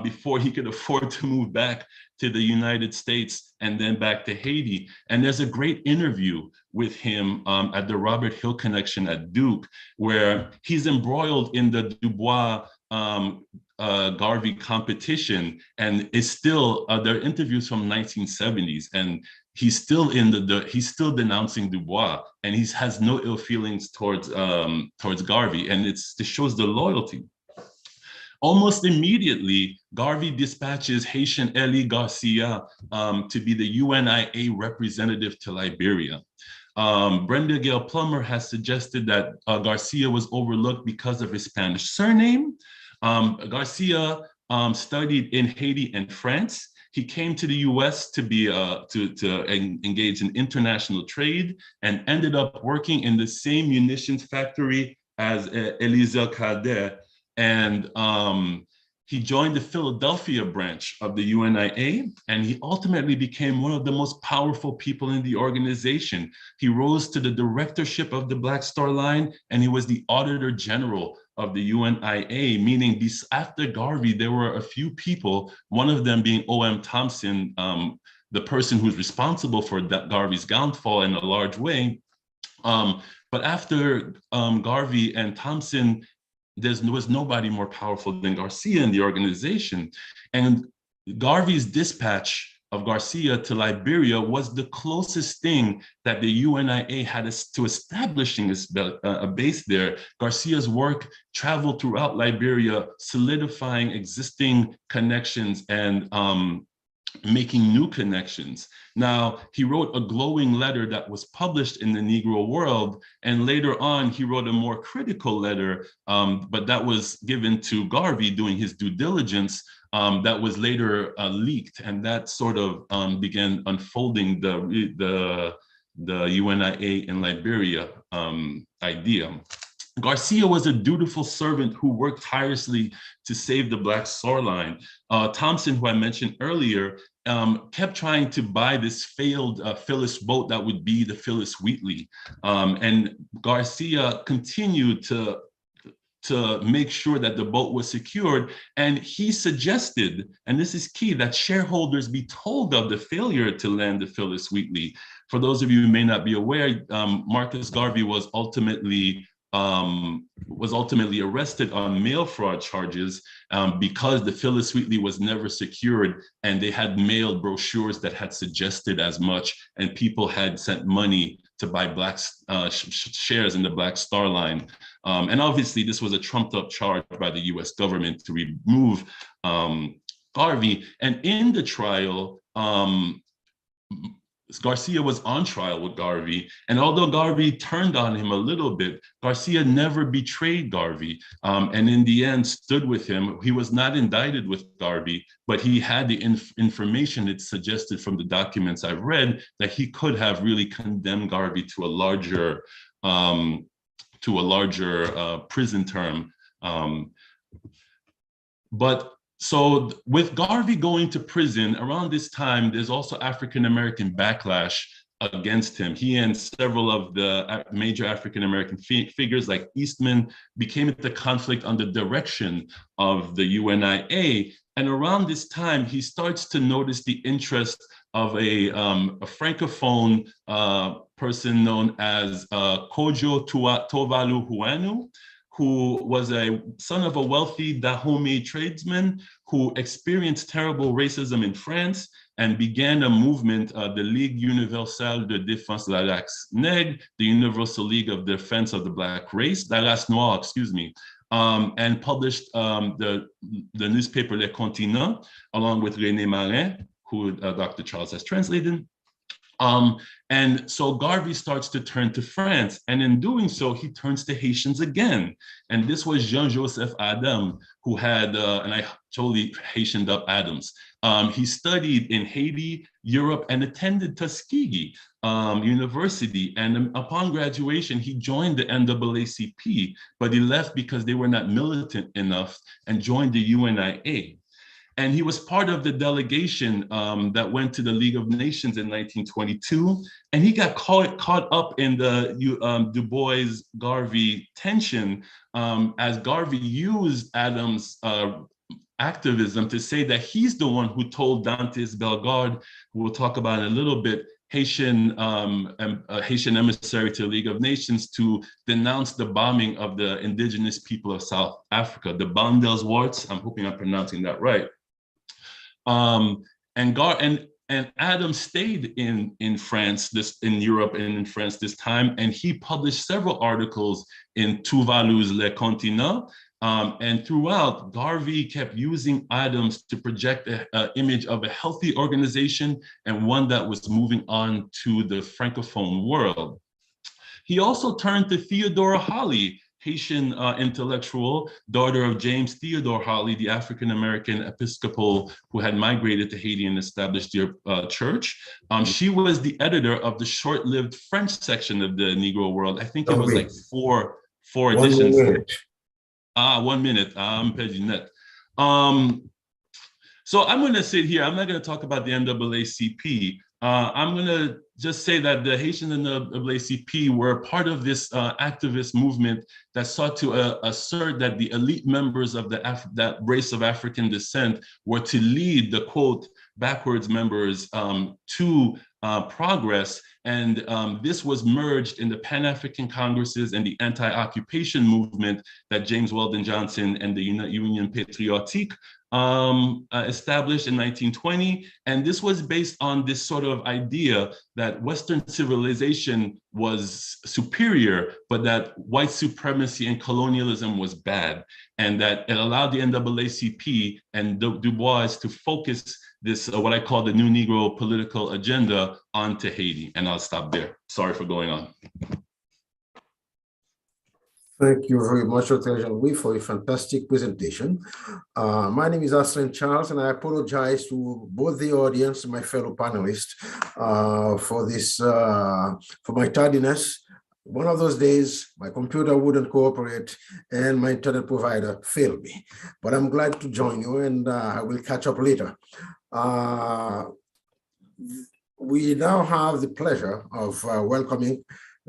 before he could afford to move back to the United States and then back to Haiti. And there's a great interview with him at the Robert Hill Connection at Duke, where he's embroiled in the Dubois Garvey competition, and it's still there are interviews from 1970s, and he's still in he's still denouncing Dubois, and he has no ill feelings towards Garvey, and it shows the loyalty. Almost immediately, Garvey dispatches Haitian Eli Garcia to be the UNIA representative to Liberia. Brenda Gale Plummer has suggested that Garcia was overlooked because of his Spanish surname. Garcia studied in Haiti and France. He came to the U.S. to be to engage in international trade, and ended up working in the same munitions factory as Eliezer Cadet. And he joined the Philadelphia branch of the UNIA, and he ultimately became one of the most powerful people in the organization. He rose to the directorship of the Black Star Line, and he was the Auditor General of the UNIA, meaning after Garvey, there were a few people, one of them being O.M. Thompson, the person who's responsible for Garvey's downfall in a large way. But after Garvey and Thompson, there was nobody more powerful than Garcia in the organization. And Garvey's dispatch of Garcia to Liberia was the closest thing that the UNIA had to establishing a base there. Garcia's work traveled throughout Liberia, solidifying existing connections and making new connections. Now, he wrote a glowing letter that was published in the Negro World, and later on, he wrote a more critical letter, but that was given to Garvey doing his due diligence, that was later leaked, and that sort of began unfolding the UNIA in Liberia idea. Garcia was a dutiful servant who worked tirelessly to save the Black Star Line. Thompson, who I mentioned earlier, kept trying to buy this failed Phyllis boat that would be the Phyllis Wheatley. And Garcia continued to make sure that the boat was secured. And he suggested, and this is key, that shareholders be told of the failure to land the Phyllis Wheatley. For those of you who may not be aware, Marcus Garvey was ultimately arrested on mail fraud charges because the Phyllis Wheatley was never secured, and they had mailed brochures that had suggested as much, and people had sent money to buy shares in the Black Star Line. And obviously this was a trumped up charge by the US government to remove Garvey. And in the trial, Garcia was on trial with Garvey, and although Garvey turned on him a little bit, Garcia never betrayed Garvey, and in the end stood with him. He was not indicted with Garvey, but he had the information it suggested from the documents I've read that he could have really condemned Garvey to a larger prison term. So with Garvey going to prison, around this time, there's also African-American backlash against him. He and several of the major African-American figures like Eastman became into conflict under the direction of the UNIA. And around this time, he starts to notice the interest of a Francophone person known as Kojo Tovalu Huanu, who was a son of a wealthy Dahomey tradesman who experienced terrible racism in France and began a movement, the Ligue Universelle de Défense de la Race Nègre, the Universal League of Defense of the Black Race, la race noire, excuse me, and published the newspaper Le Continent, along with René Marin, who Dr. Charles has translated. And so Garvey starts to turn to France, and in doing so, he turns to Haitians again. And this was Jean-Joseph Adam, who had, and I totally Haitianed up Adams. He studied in Haiti, Europe, and attended Tuskegee University. And upon graduation, he joined the NAACP, but he left because they were not militant enough and joined the UNIA. And he was part of the delegation that went to the League of Nations in 1922. And he got caught up in the Du Bois-Garvey tension as Garvey used Adams' activism to say that he's the one who told Dantes Bellegarde, who we'll talk about in a little bit, Haitian emissary to the League of Nations, to denounce the bombing of the indigenous people of South Africa, the Bandelswarts. I'm hoping I'm pronouncing that right. And Adam stayed in France, in Europe and in France this time, and he published several articles in Tuvalu's Le Continent. And throughout, Garvey kept using Adams to project an image of a healthy organization and one that was moving on to the Francophone world. He also turned to Theodora Holly, Haitian intellectual, daughter of James Theodore Holly, the African-American Episcopal who had migrated to Haiti and established their church. She was the editor of the short-lived French section of the Negro World. I think it was like four editions. 1 minute. 1 minute. So I'm going to sit here. I'm not going to talk about the NAACP. I'm going to just say that the Haitians and the NAACP were part of this activist movement that sought to assert that the elite members of that race of African descent were to lead the, quote, backwards members to progress. And this was merged in the Pan-African Congresses and the anti-occupation movement that James Weldon Johnson and the Union Patriotique established in 1920. And this was based on this sort of idea that Western civilization was superior, but that white supremacy and colonialism was bad. And that it allowed the NAACP and Du Bois to focus this, what I call the new Negro political agenda, onto Haiti. And I'll stop there. Sorry for going on. Thank you very much, Dr. Jean-Louis, for a fantastic presentation. My name is Asselin Charles, and I apologize to both the audience and my fellow panelists for my tardiness. One of those days, my computer wouldn't cooperate and my internet provider failed me. But I'm glad to join you, and I will catch up later. We now have the pleasure of welcoming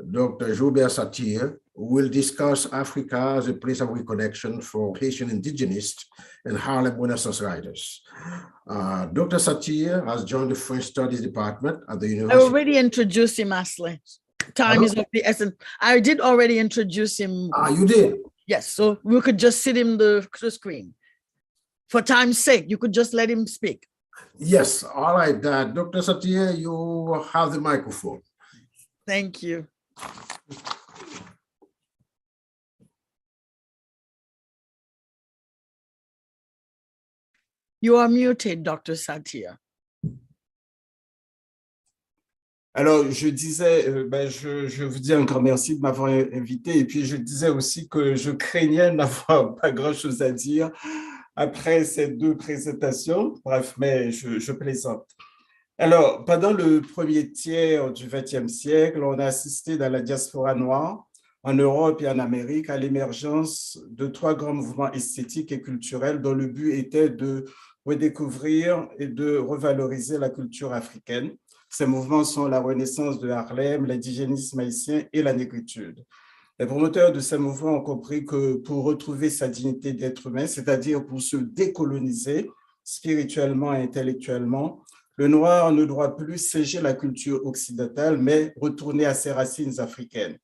Dr. Joubert Satir, who will discuss Africa as a place of reconnection for Haitian indigénistes and Harlem Renaissance writers. Dr. Satir has joined the French Studies Department at the University. I already introduced him, Asselin. Time is of the essence. I did already introduce him. You did? Yes, so we could just sit him the screen. For time's sake, you could just let him speak. Yes, all right. Dr. Satir, you have the microphone. Thank you. You are muted, Dr. Satir. Alors, je disais, je vous dis un grand merci de m'avoir invité, et puis je disais aussi que je craignais n'avoir pas grand-chose à dire après ces deux présentations. Bref, mais je plaisante. Alors, pendant le premier tiers du XXe siècle, on a assisté dans la diaspora noire, en Europe et en Amérique, à l'émergence de 3 grands mouvements esthétiques et culturels dont le but était de redécouvrir et de revaloriser la culture africaine. Ces mouvements sont la Renaissance de Harlem, l'indigénisme haïtien et la négritude. Les promoteurs de ces mouvements ont compris que pour retrouver sa dignité d'être humain, c'est-à-dire pour se décoloniser spirituellement et intellectuellement, le noir ne doit plus siéger la culture occidentale, mais retourner à ses racines africaines.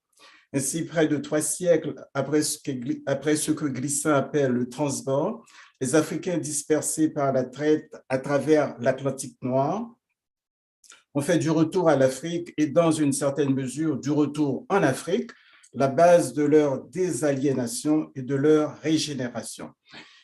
Ainsi, près de 3 siècles après ce que Glissant appelle le transbord, les Africains dispersés par la traite à travers l'Atlantique noir ont fait du retour à l'Afrique et, dans une certaine mesure, du retour en Afrique, la base de leur désaliénation et de leur régénération.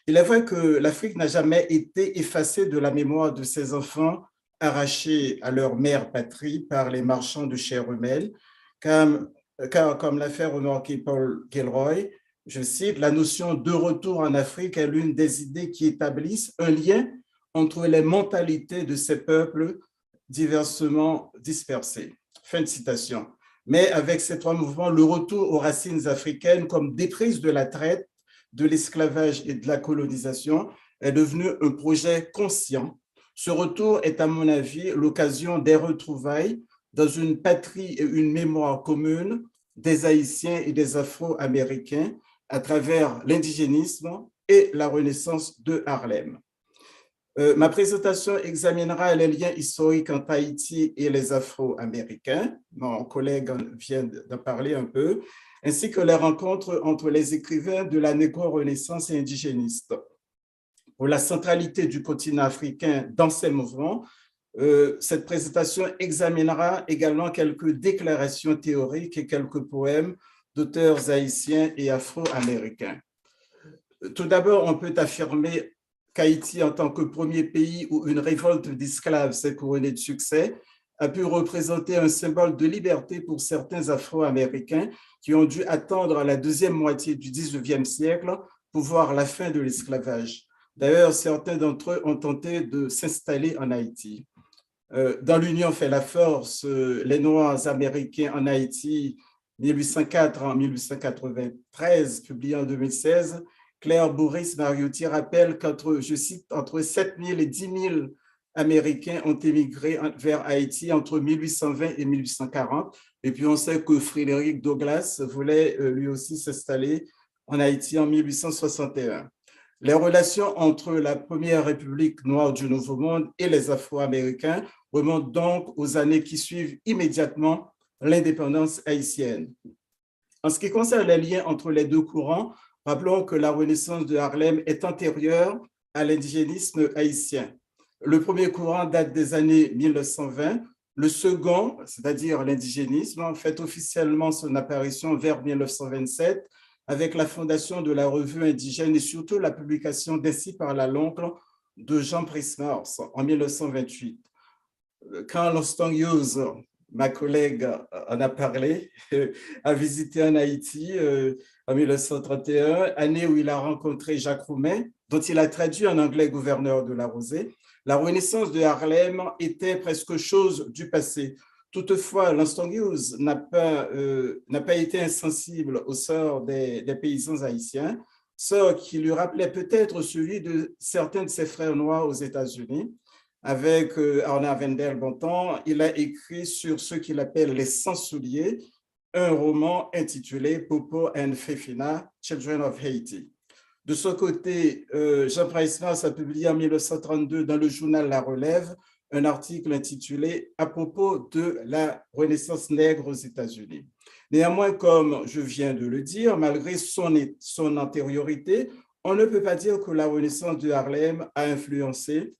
Il est vrai que l'Afrique n'a jamais été effacée de la mémoire de ses enfants arrachés à leur mère patrie par les marchands de chair humaine, car comme l'a fait remarquer Paul Gilroy, je cite, la notion de retour en Afrique est l'une des idées qui établissent un lien entre les mentalités de ces peuples diversement dispersés. Fin de citation. Mais avec ces trois mouvements, le retour aux racines africaines comme déprise de la traite, de l'esclavage et de la colonisation est devenu un projet conscient. Ce retour est, à mon avis, l'occasion des retrouvailles dans une patrie et une mémoire commune des Haïtiens et des Afro-Américains à travers l'indigénisme et la Renaissance de Harlem. Ma présentation examinera les liens historiques entre Haïti et les Afro-Américains, mon collègue vient d'en parler un peu, ainsi que les rencontres entre les écrivains de la négro-renaissance et indigéniste. Pour la centralité du continent africain dans ces mouvements, cette présentation examinera également quelques déclarations théoriques et quelques poèmes d'auteurs haïtiens et afro-américains. Tout d'abord, on peut affirmer qu'Haïti, en tant que premier pays où une révolte d'esclaves s'est couronnée de succès, a pu représenter un symbole de liberté pour certains Afro-Américains qui ont dû attendre la deuxième moitié du XIXe siècle pour voir la fin de l'esclavage. D'ailleurs, certains d'entre eux ont tenté de s'installer en Haïti. Dans l'Union fait la force, les Noirs américains en Haïti, 1804 en 1893, publié en 2016, Claire Bourris-Mariotti rappelle qu'entre, je cite, entre 7 000 et 10 000 Américains ont émigré vers Haïti entre 1820 et 1840. Et puis on sait que Frédéric Douglass voulait lui aussi s'installer en Haïti en 1861. Les relations entre la première République noire du Nouveau Monde et les Afro-Américains remontent donc aux années qui suivent immédiatement l'indépendance haïtienne. En ce qui concerne les liens entre les deux courants, rappelons que la Renaissance de Harlem est antérieure à l'indigénisme haïtien. Le premier courant date des années 1920. Le second, c'est-à-dire l'indigénisme, fait officiellement son apparition vers 1927 avec la fondation de la revue indigène et surtout la publication d'Ainsi parla l'oncle de Jean Prismars en 1928. Quand Langston Hughes, ma collègue en a parlé, a visité en Haïti en 1931, année où il a rencontré Jacques Roumain, dont il a traduit en anglais gouverneur de la Rosée, la Renaissance de Harlem était presque chose du passé. Toutefois, Langston Hughes n'a pas été insensible au sort des paysans haïtiens, sort qui lui rappelait peut-être celui de certains de ses frères noirs aux États-Unis. Avec Arnaud Wendell-Bontemps, il a écrit sur ce qu'il appelle les sans-souliers, un roman intitulé Popo and Fefina, Children of Haiti. De son côté, Jean Prismars a publié en 1932 dans le journal La Relève un article intitulé « À propos de la Renaissance nègre aux États-Unis ». Néanmoins, comme je viens de le dire, malgré son antériorité, on ne peut pas dire que la Renaissance de Harlem a influencé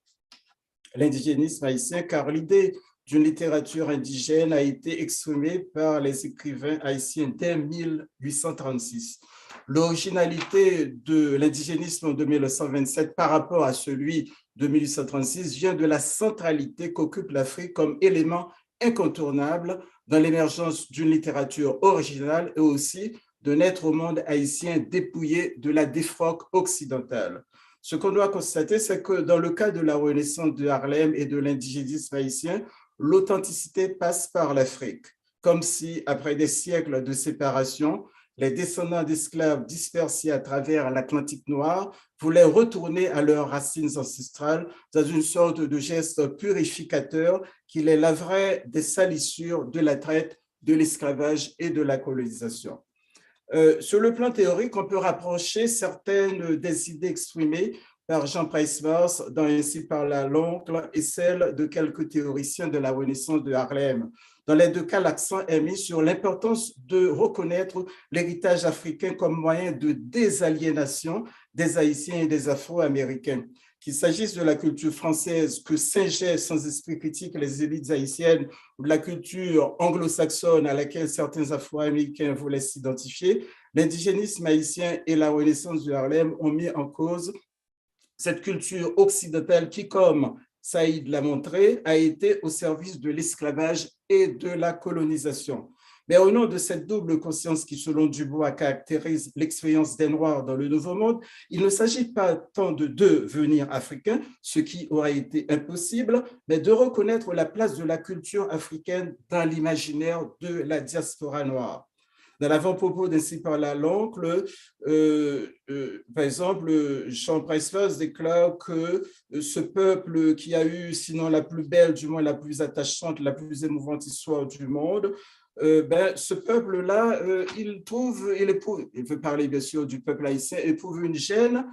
l'indigénisme haïtien, car l'idée d'une littérature indigène a été exprimée par les écrivains haïtiens dès 1836. L'originalité de l'indigénisme de 1927 par rapport à celui de 1836 vient de la centralité qu'occupe l'Afrique comme élément incontournable dans l'émergence d'une littérature originale et aussi de naître au monde haïtien dépouillé de la défroque occidentale. Ce qu'on doit constater, c'est que dans le cas de la Renaissance de Harlem et de l'indigénisme haïtien, l'authenticité passe par l'Afrique, comme si, après des siècles de séparation, les descendants d'esclaves dispersés à travers l'Atlantique noir voulaient retourner à leurs racines ancestrales dans une sorte de geste purificateur qui les laverait des salissures de la traite, de l'esclavage et de la colonisation. Sur le plan théorique, on peut rapprocher certaines des idées exprimées par Jean Prismars dans Ainsi parla l'oncle et celles de quelques théoriciens de la Renaissance de Harlem. Dans les deux cas, l'accent est mis sur l'importance de reconnaître l'héritage africain comme moyen de désaliénation des Haïtiens et des Afro-Américains. Qu'il s'agisse de la culture française que singeaient sans esprit critique les élites haïtiennes ou de la culture anglo-saxonne à laquelle certains Afro-Américains voulaient s'identifier, l'indigénisme haïtien et la Renaissance de Harlem ont mis en cause cette culture occidentale qui, comme Saïd l'a montré, a été au service de l'esclavage et de la colonisation. Mais au nom de cette double conscience qui, selon Dubois, caractérise l'expérience des Noirs dans le Nouveau Monde, il ne s'agit pas tant de devenir africain, ce qui aurait été impossible, mais de reconnaître la place de la culture africaine dans l'imaginaire de la diaspora noire. Dans l'avant-propos d'Ainsi parla l'oncle, par exemple, Jean Preissler déclare que ce peuple qui a eu, sinon la plus belle, du moins la plus attachante, la plus émouvante histoire du monde, ce peuple-là, il veut parler bien sûr du peuple haïtien, éprouve une gêne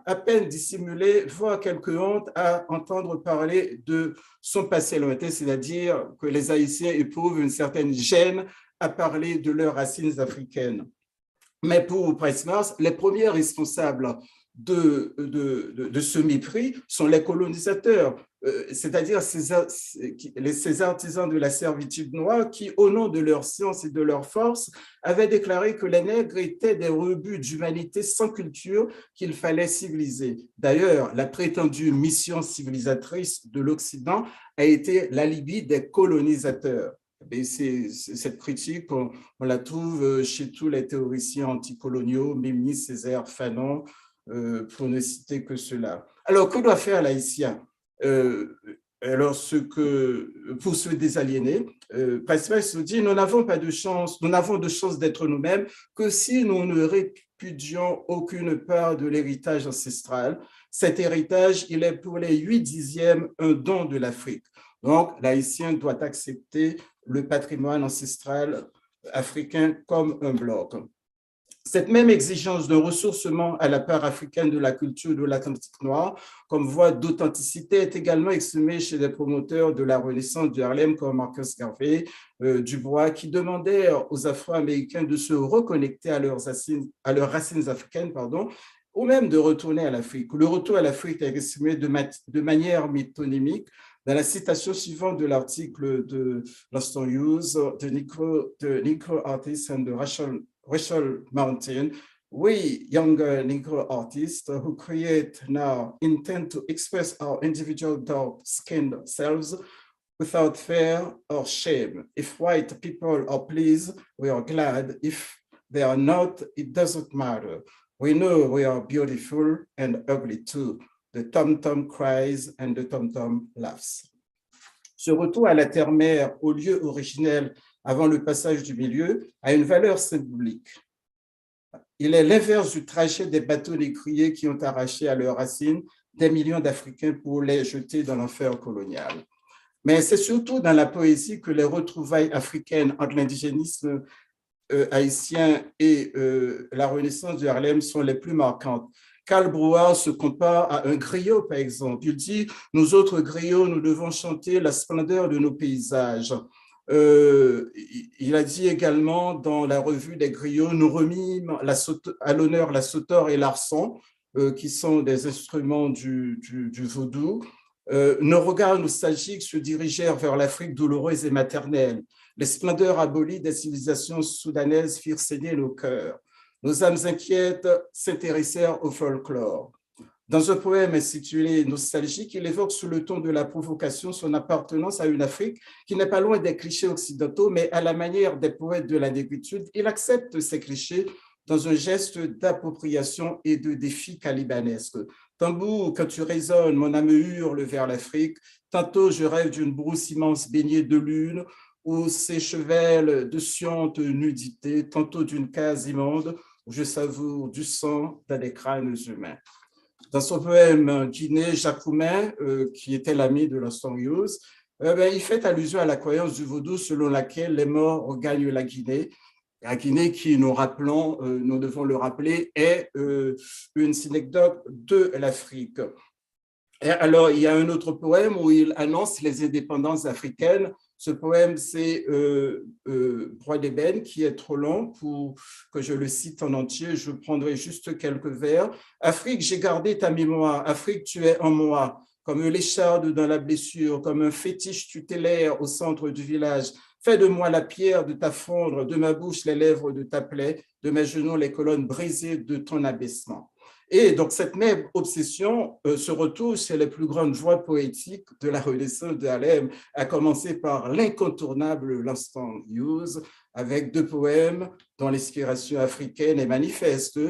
à peine dissimulée, voire quelque honte à entendre parler de son passé lointain, c'est-à-dire que les Haïtiens éprouvent une certaine gêne à parler de leurs racines africaines. Mais pour Preissler, les premiers responsables de ce mépris sont les colonisateurs, c'est-à-dire ces artisans de la servitude noire qui, au nom de leur science et de leur force, avaient déclaré que les nègres étaient des rebuts d'humanité sans culture qu'il fallait civiliser. D'ailleurs, la prétendue mission civilisatrice de l'Occident a été l'alibi des colonisateurs. Et cette critique, on la trouve chez tous les théoriciens anticoloniaux, Memmi, Césaire, Fanon, pour ne citer que cela. Alors, que doit faire l'haïtien alors, pour se désaliéner, Preissler se dit, nous n'avons de chance d'être nous-mêmes que si nous ne répudions aucune part de l'héritage ancestral. Cet héritage, il est pour les 8/10 un don de l'Afrique. Donc, l'haïtien doit accepter le patrimoine ancestral africain comme un bloc. Cette même exigence d'un ressourcement à la part africaine de la culture de l'Atlantique noir, comme voie d'authenticité, est également exprimée chez des promoteurs de la Renaissance de Harlem comme Marcus Garvey, Dubois, qui demandaient aux Afro-Américains de se reconnecter à leurs racines africaines, ou même de retourner à l'Afrique. Le retour à l'Afrique est exprimé de manière métonymique dans la citation suivante de l'article de Langston Hughes, de Negro Artists and the Racial Mountain. We younger Negro artists who create now intend to express our individual dark-skinned selves without fear or shame. If white people are pleased, we are glad. If they are not, it doesn't matter. We know we are beautiful and ugly too. The tom-tom cries and the tom-tom laughs. Ce retour à la terre-mère, au lieu originel avant le passage du milieu, a une valeur symbolique. Il est l'inverse du trajet des bateaux négriers qui ont arraché à leurs racines des millions d'Africains pour les jeter dans l'enfer colonial. Mais c'est surtout dans la poésie que les retrouvailles africaines entre l'indigénisme haïtien et la Renaissance de Harlem sont les plus marquantes. Karl Brouwer se compare à un griot, par exemple. Il dit « Nous autres griots, nous devons chanter la splendeur de nos paysages ». Il a dit également dans la revue des griots, nous remîmes à l'honneur la sautor et l'arçon, qui sont des instruments du Vodou. Nos regards nostalgiques se dirigèrent vers l'Afrique douloureuse et maternelle. Les splendeurs abolies des civilisations soudanaises firent saigner nos cœurs. Nos âmes inquiètes s'intéressèrent au folklore. Dans un poème intitulé « Nostalgique », il évoque sous le ton de la provocation son appartenance à une Afrique qui n'est pas loin des clichés occidentaux, mais à la manière des poètes de la négritude, il accepte ces clichés dans un geste d'appropriation et de défi calibanesque. Tambour, quand tu résonnes, mon âme hurle vers l'Afrique. Tantôt, je rêve d'une brousse immense baignée de lune, où s'échevèlent de scientes nudités, tantôt d'une case immonde, où je savoure du sang dans des crânes humains. Dans son poème Guinée, Jacques Roumain, qui était l'ami de Langston Hughes, il fait allusion à la croyance du vaudou selon laquelle les morts regagnent la Guinée. La Guinée qui, nous devons le rappeler, est une synecdoque de l'Afrique. Alors, il y a un autre poème où il annonce les indépendances africaines. Ce poème, c'est Roi d'ébène, qui est trop long pour que je le cite en entier. Je prendrai juste quelques vers. Afrique, j'ai gardé ta mémoire. Afrique, tu es en moi. Comme l'écharde dans la blessure, comme un fétiche tutélaire au centre du village. Fais de moi la pierre de ta fondre, de ma bouche les lèvres de ta plaie, de mes genoux les colonnes brisées de ton abaissement. Et donc, cette même obsession se retrouve chez les plus grandes voix poétiques de la Renaissance de Harlem, à commencer par l'incontournable Langston Hughes, avec 2 poèmes dont l'inspiration africaine est manifeste.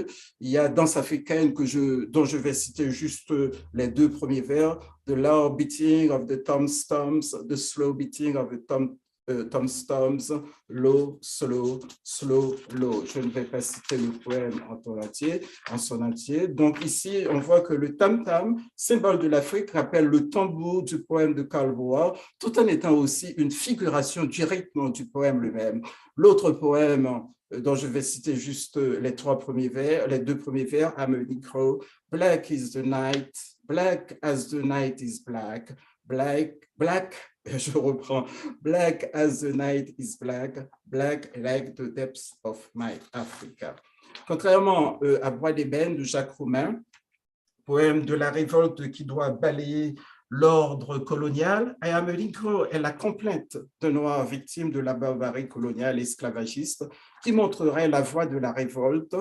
Il y a Danse africaine dont je vais citer juste les 2 premiers vers, The low beating of the tom-toms, the slow beating of the tom-toms, low, slow, slow, low. Je ne vais pas citer le poème en son entier. Donc ici, on voit que le tam-tam, symbole de l'Afrique, rappelle le tambour du poème de Karl Boer, tout en étant aussi une figuration du rythme du poème lui-même. L'autre poème dont je vais citer juste les 2 premiers vers, I'm a Negro, black is the night, black as the night is black, black, je reprends, black as the night is black, black like the depths of my Africa. Contrairement à Bois d'ébène de Jacques Roumain, poème de la révolte qui doit balayer l'ordre colonial, I am a Negro est la complainte de Noirs victimes de la barbarie coloniale esclavagiste qui montrerait la voie de la révolte,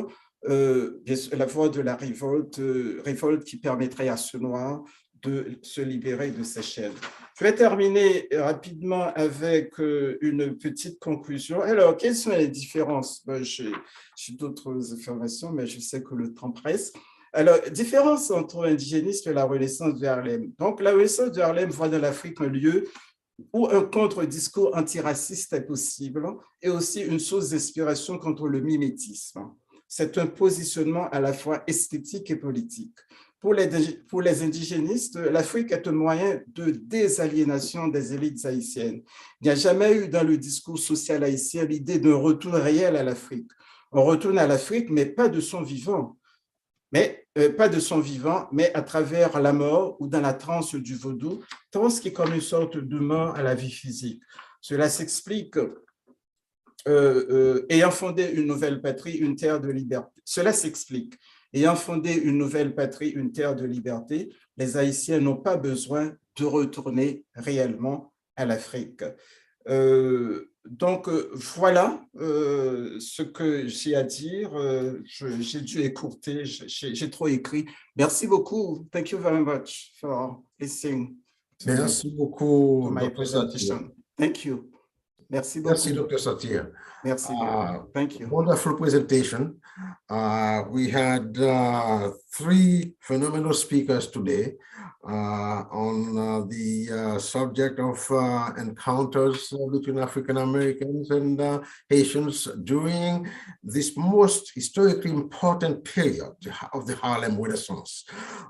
révolte qui permettrait à ce Noir de se libérer de ses chaînes. Je vais terminer rapidement avec une petite conclusion. Alors, quelles sont les différences? J'ai d'autres informations, mais je sais que le temps presse. Alors, différence entre indigénistes et la Renaissance de Harlem. Donc, la Renaissance de Harlem voit dans l'Afrique un lieu où un contre-discours antiraciste est possible et aussi une source d'inspiration contre le mimétisme. C'est un positionnement à la fois esthétique et politique. Pour les indigénistes, l'Afrique est un moyen de désaliénation des élites haïtiennes. Il n'y a jamais eu dans le discours social haïtien l'idée d'un retour réel à l'Afrique. On retourne à l'Afrique, mais pas de son vivant. Mais à travers la mort ou dans la transe du Vodou, transe qui est comme une sorte de mort à la vie physique. Cela s'explique ayant fondé une nouvelle patrie, une terre de liberté. Cela s'explique. Ayant fondé une nouvelle patrie, une terre de liberté, les Haïtiens n'ont pas besoin de retourner réellement à l'Afrique. Donc, voilà ce que j'ai à dire. J'ai dû écourter, j'ai trop écrit. Merci beaucoup. Thank you very much for listening. Merci beaucoup, to my Dr. presentation. Satir. Thank you. Merci beaucoup. Merci, Dr. Satir. Merci. Thank you. Wonderful presentation. We had 3 phenomenal speakers today on the subject of encounters between African Americans and Haitians during this most historically important period of the Harlem Renaissance.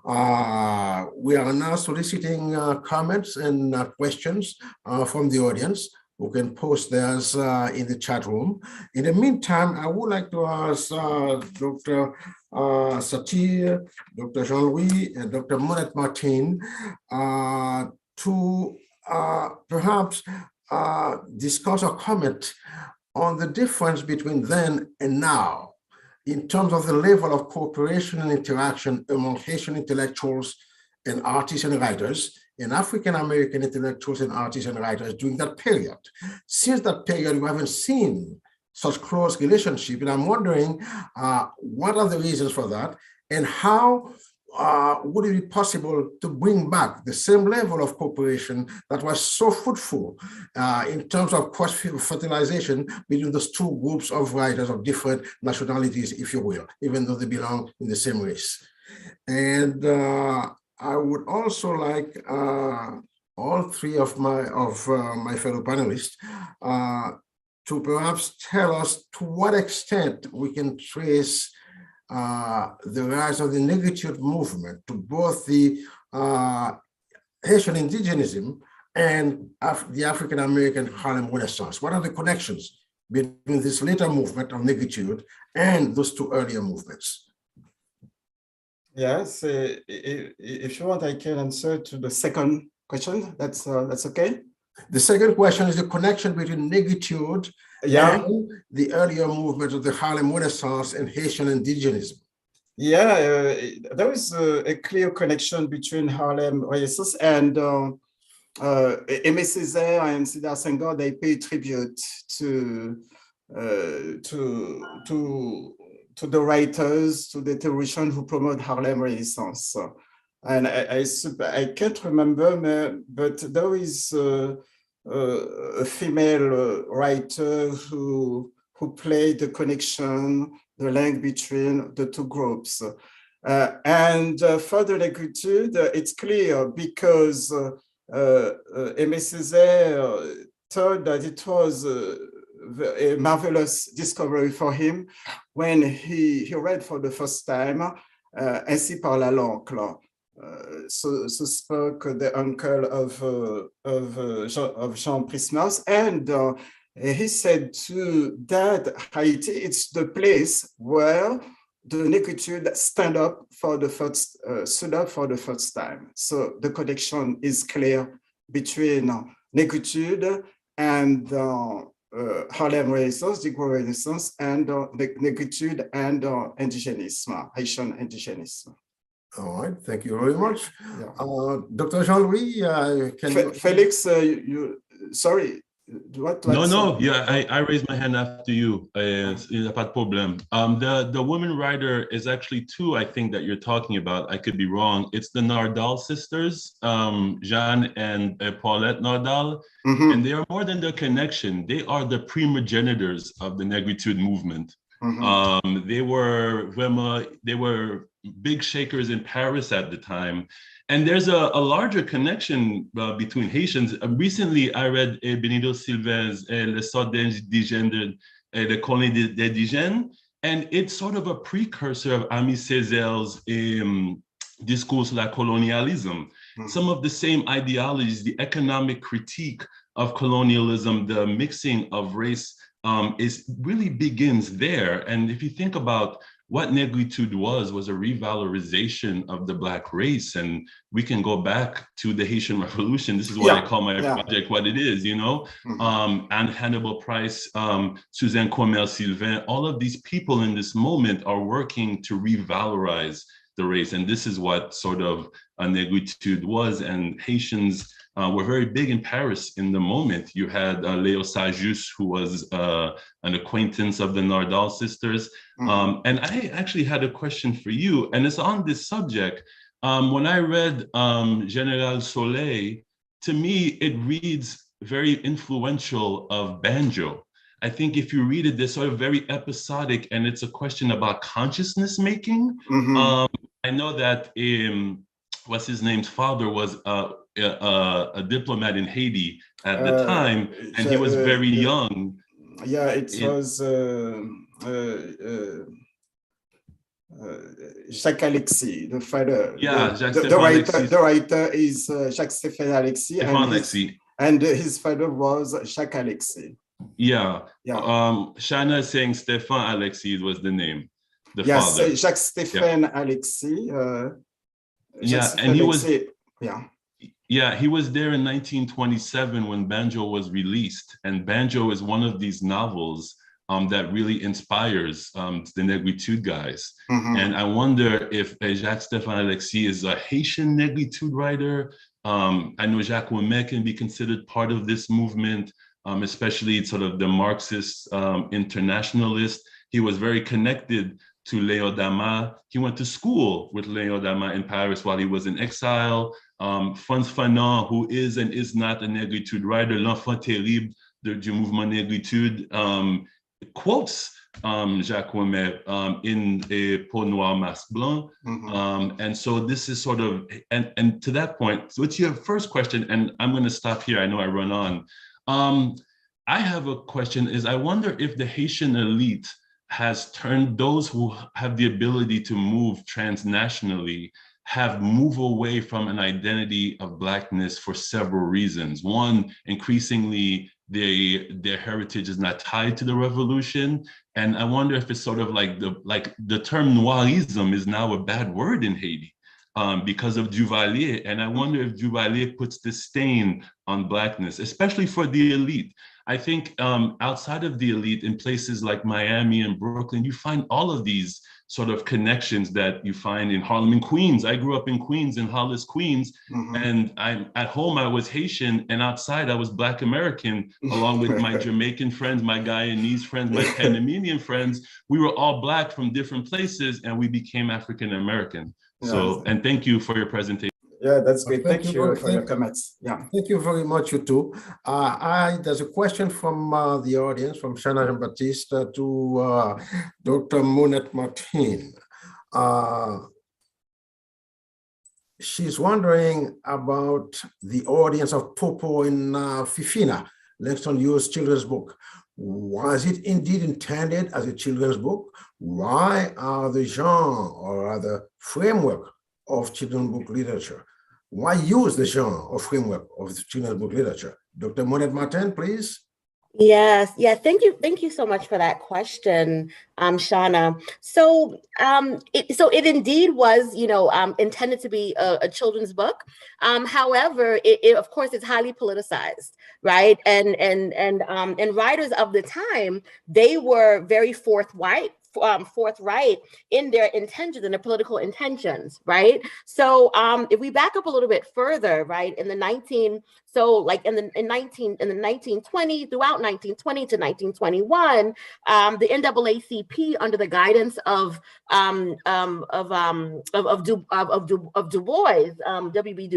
We are now soliciting comments and questions from the audience, who can post theirs in the chat room. In the meantime, I would like to ask Dr. Satir, Dr. Jean-Louis, and Dr. Monét Martin to perhaps discuss or comment on the difference between then and now in terms of the level of cooperation and interaction among Haitian intellectuals and artists and writers, and African-American intellectuals and artists and writers during that period. Since that period, we haven't seen such close relationship, and I'm wondering what are the reasons for that, and how would it be possible to bring back the same level of cooperation that was so fruitful in terms of cross-fertilization between those 2 groups of writers of different nationalities, if you will, even though they belong in the same race. And I would also like all 3 of my fellow panelists to perhaps tell us to what extent we can trace the rise of the negritude movement to both the Haitian indigenism and the African-American Harlem Renaissance. What are the connections between this later movement of negritude and those 2 earlier movements? Yes, if you want, I can answer to the second question. That's okay. The second question is the connection between negritude and the earlier movement of the Harlem Renaissance and Haitian indigenism. Yeah, there is a clear connection between Harlem Renaissance and Aimé Césaire and Cédar Senghor. They pay tribute to the writers, to the theologians who promote Harlem Renaissance. And I can't remember, but there is a female writer who played the connection, the link between the two groups. And for the negritude, it's clear because Aimé Césaire thought that it was a marvelous discovery for him when he read for the first time Ainsi parla l'oncle. So spoke the uncle of Jean Prismas, and he said too that Haiti, it's the place where the negritude stood up for the first time. So the connection is clear between negritude and Harlem Renaissance, Negro Renaissance, and negritude and indigénisme, Haitian indigénisme. All right, thank you very much. Yeah. Dr. Jean-Louis, Felix, sorry. No, yeah, I raised my hand after you. Pas de problème. The woman writer is actually two, I think, that you're talking about. I could be wrong. It's the Nardal sisters, Jeanne and Paulette Nardal, and they are more than the connection. They are the primogenitors of the negritude movement. They were big shakers in Paris at the time. And there's a larger connection between Haitians. Recently, I read Benito Sylvain's Le Sort d'Indigène de Colonie d'Indigène, and it's sort of a precursor of Aimé Césaire's Discours sur la colonialism. Some of the same ideologies, the economic critique of colonialism, the mixing of race, really begins there. And if you think about what negritude was a revalorization of the Black race. And we can go back to the Haitian Revolution. This is why I call my project what it is, you know? And Hannibal Price, Suzanne Comelle-Sylvain, all of these people in this moment are working to revalorize the race. And this is what sort of a negritude was. And Haitians were very big in Paris in the moment. You had Léo Sajus, who was an acquaintance of the Nardal sisters. And I actually had a question for you, and it's on this subject. When I read General Soleil, to me, it reads very influential of banjo. I think if you read it, they're sort of very episodic, and it's a question about consciousness making. I know that what's his name's father was a diplomat in Haiti at the time, and he was very young. Yeah, it was Jacques Alexis, the father. Yeah, the writer is Jacques-Stéphane Alexis, and his father was Jacques Alexis. Yeah. Shana is saying Stéphane Alexis was the name. The father. Yes, Jacques-Stéphane Alexis. And he was. Yeah, he was there in 1927 when Banjo was released, and Banjo is one of these novels that really inspires the negritude guys. And I wonder if Jacques-Stéphane Alexis is a Haitian negritude writer. I know Jacques Ouimet can be considered part of this movement, especially sort of the Marxist internationalist. He was very connected to Léo Damas. He went to school with Léo Damas in Paris while he was in exile. Frantz Fanon, who is and is not a negritude writer, l'enfant terrible du mouvement negritude, quotes Jacques Ouimet in Peau Noire, Masque Blanc. And so this is sort of, and to that point, so it's your first question, and I'm going to stop here. I know I run on. I have a question is, I wonder if the Haitian elite has turned those who have the ability to move transnationally have moved away from an identity of Blackness for several reasons. One, increasingly, their heritage is not tied to the revolution. And I wonder if it's sort of like the term noirism is now a bad word in Haiti because of Duvalier. And I wonder if Duvalier puts this stain on Blackness, especially for the elite. I think outside of the elite, in places like Miami and Brooklyn, you find all of these sort of connections that you find in Harlem and Queens. I grew up in Queens, in Hollis, Queens, and at home I was Haitian, and outside I was Black American, along with my Jamaican friends, my Guyanese friends, my Panamanian friends. We were all Black from different places, and we became African American. So, and thank you for your presentation. Yeah, that's great. Thank you for your comments. Yeah. Thank you very much, you two. There's a question from the audience, from Shana Jean-Baptiste to Dr. Monét Martin. She's wondering about the audience of Popo in Fifina, Langston Hughes' children's book. Was it indeed intended as a children's book? Why are the genre or rather framework of children's book literature? Why use the genre or framework of children's book literature? Dr. Monét Martin, please. Yes, yeah, thank you so much for that question, Shauna. So it indeed was, intended to be a children's book. However, it of course is highly politicized, right? And writers of the time, they were very forthright in their intentions and their political intentions, right? So if we back up a little bit further, right, in the 1920, throughout 1920 to 1921, the NAACP, under the guidance of Du Bois, W.E.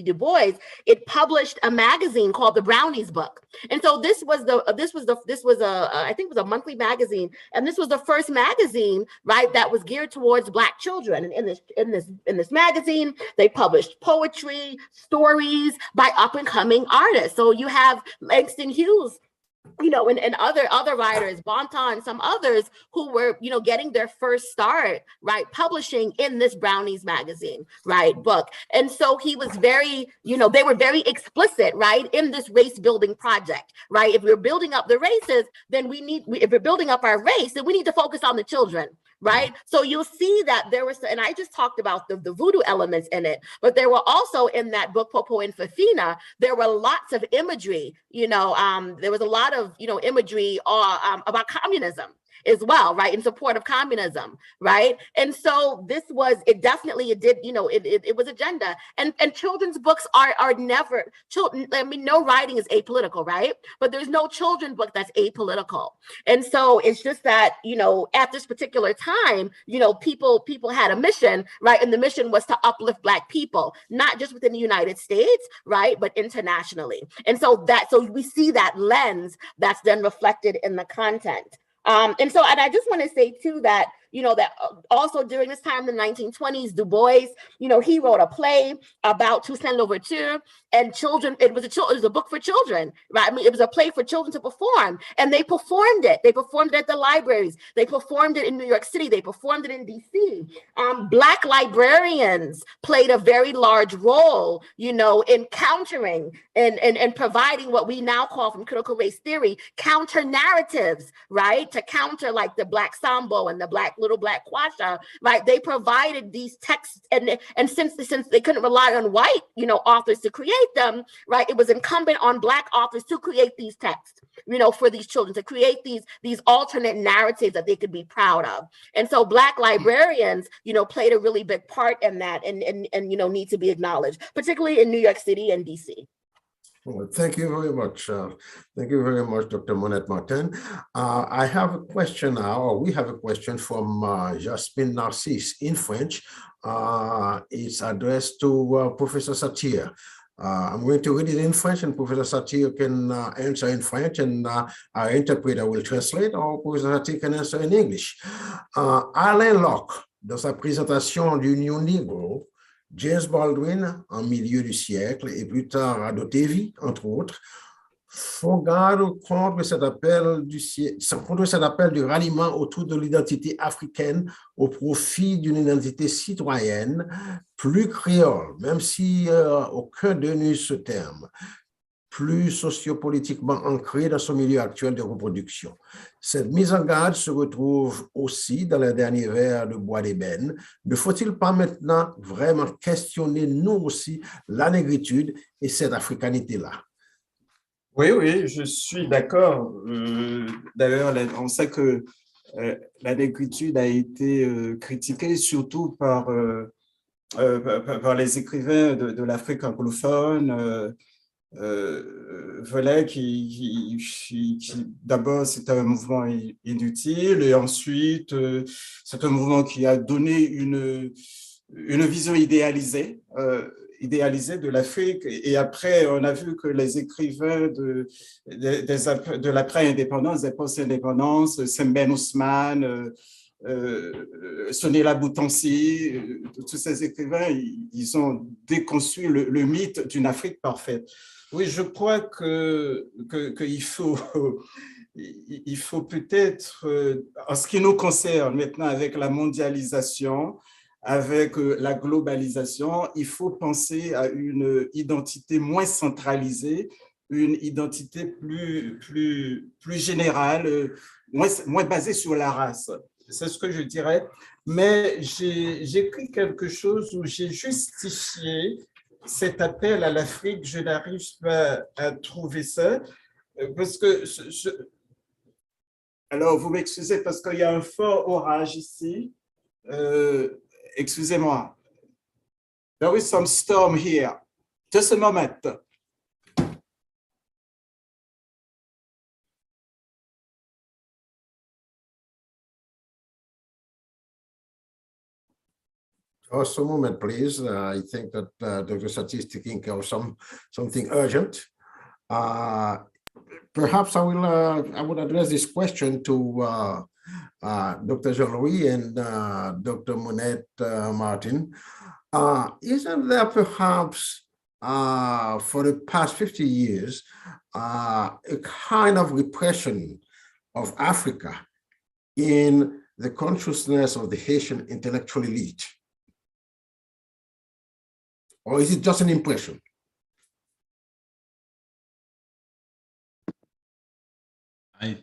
Du Bois, it published a magazine called the Brownies Book, and so this was I think it was a monthly magazine, and this was the first magazine, right, that was geared towards Black children. And in this magazine, they published poetry, stories by up and coming artists. So you have Langston Hughes, and other writers, Bonta and some others who were, getting their first start, right, publishing in this Brownies magazine, right, book. And so he was very, they were very explicit, right, in this race building project, right? If we're building up the races, then if we're building up our race, then we need to focus on the children, right? So you'll see that there was, and I just talked about the Vodou elements in it, but there were also in that book, Popo and Fifina, there were lots of imagery, there was a lot of, imagery about communism as well, right, in support of communism, right? And so it was agenda. And children's books are never, no writing is apolitical, right? But there's no children's book that's apolitical. And so it's just that, at this particular time, people had a mission, right? And the mission was to uplift Black people, not just within the United States, right, but internationally. And so we see that lens that's then reflected in the content. And I just want to say too that, that also during this time, the 1920s, Du Bois, he wrote a play about Toussaint Louverture, and children, it was a book for children, right? I mean, it was a play for children to perform, and they performed it. They performed it at the libraries. They performed it in New York City. They performed it in DC. Black librarians played a very large role, in countering and providing what we now call, from critical race theory, counter narratives, right? To counter like the Black Sambo and the Little Black Quasha, right? They provided these texts, and since they couldn't rely on white, authors to create them, right? It was incumbent on Black authors to create these texts, for these children, to create these alternate narratives that they could be proud of. And so Black librarians, played a really big part in that, and need to be acknowledged, particularly in New York City and DC. Well, thank you very much. Thank you very much, Dr. Monét Martin. I have a question now, or we have a question from Jasmine Narcisse in French. It's addressed to Professor Satir. I'm going to read it in French, and Professor Satir can answer in French, and our interpreter will translate, or Professor Satir can answer in English. Alain Locke, dans sa présentation du New Negro, James Baldwin, en milieu du siècle, et plus tard Adotevi, entre autres, font garde contre cet appel du ralliement autour de l'identité africaine au profit d'une identité citoyenne plus créole, même si aucun d'eux n'use ce terme, plus sociopolitiquement ancré dans son milieu actuel de reproduction. Cette mise en garde se retrouve aussi dans les derniers vers de Bois d'Ébène. Ne faut-il pas maintenant vraiment questionner nous aussi la négritude et cette africanité-là? Oui, je suis d'accord. D'ailleurs, on sait que la négritude a été critiquée surtout par les écrivains de l'Afrique anglophone. Felix qui d'abord c'était un mouvement inutile et ensuite c'est un mouvement qui a donné une vision idéalisée de l'Afrique et après on a vu que les écrivains de l'après-indépendance, des post-indépendances, Sembène Ousmane, Sonela Boutansi, tous ces écrivains, ils ont déconstruit le mythe d'une Afrique parfaite. Oui, je crois qu'il faut peut-être, en ce qui nous concerne maintenant avec la mondialisation, avec la globalisation, il faut penser à une identité moins centralisée, une identité plus générale, moins basée sur la race. C'est ce que je dirais. Mais j'ai écrit quelque chose où j'ai justifié cet appel à l'Afrique. Je n'arrive pas à trouver ça. Parce que, alors, vous m'excusez parce qu'il y a un fort orage ici. Excusez-moi. There is some storm here. Just a moment. Just a moment, please. I think that Dr. Satie is taking care of something urgent. Perhaps I would address this question to Dr. Jean-Louis and Dr. Monét Martin. Isn't there perhaps for the past 50 years a kind of repression of Africa in the consciousness of the Haitian intellectual elite? Or is it just an impression?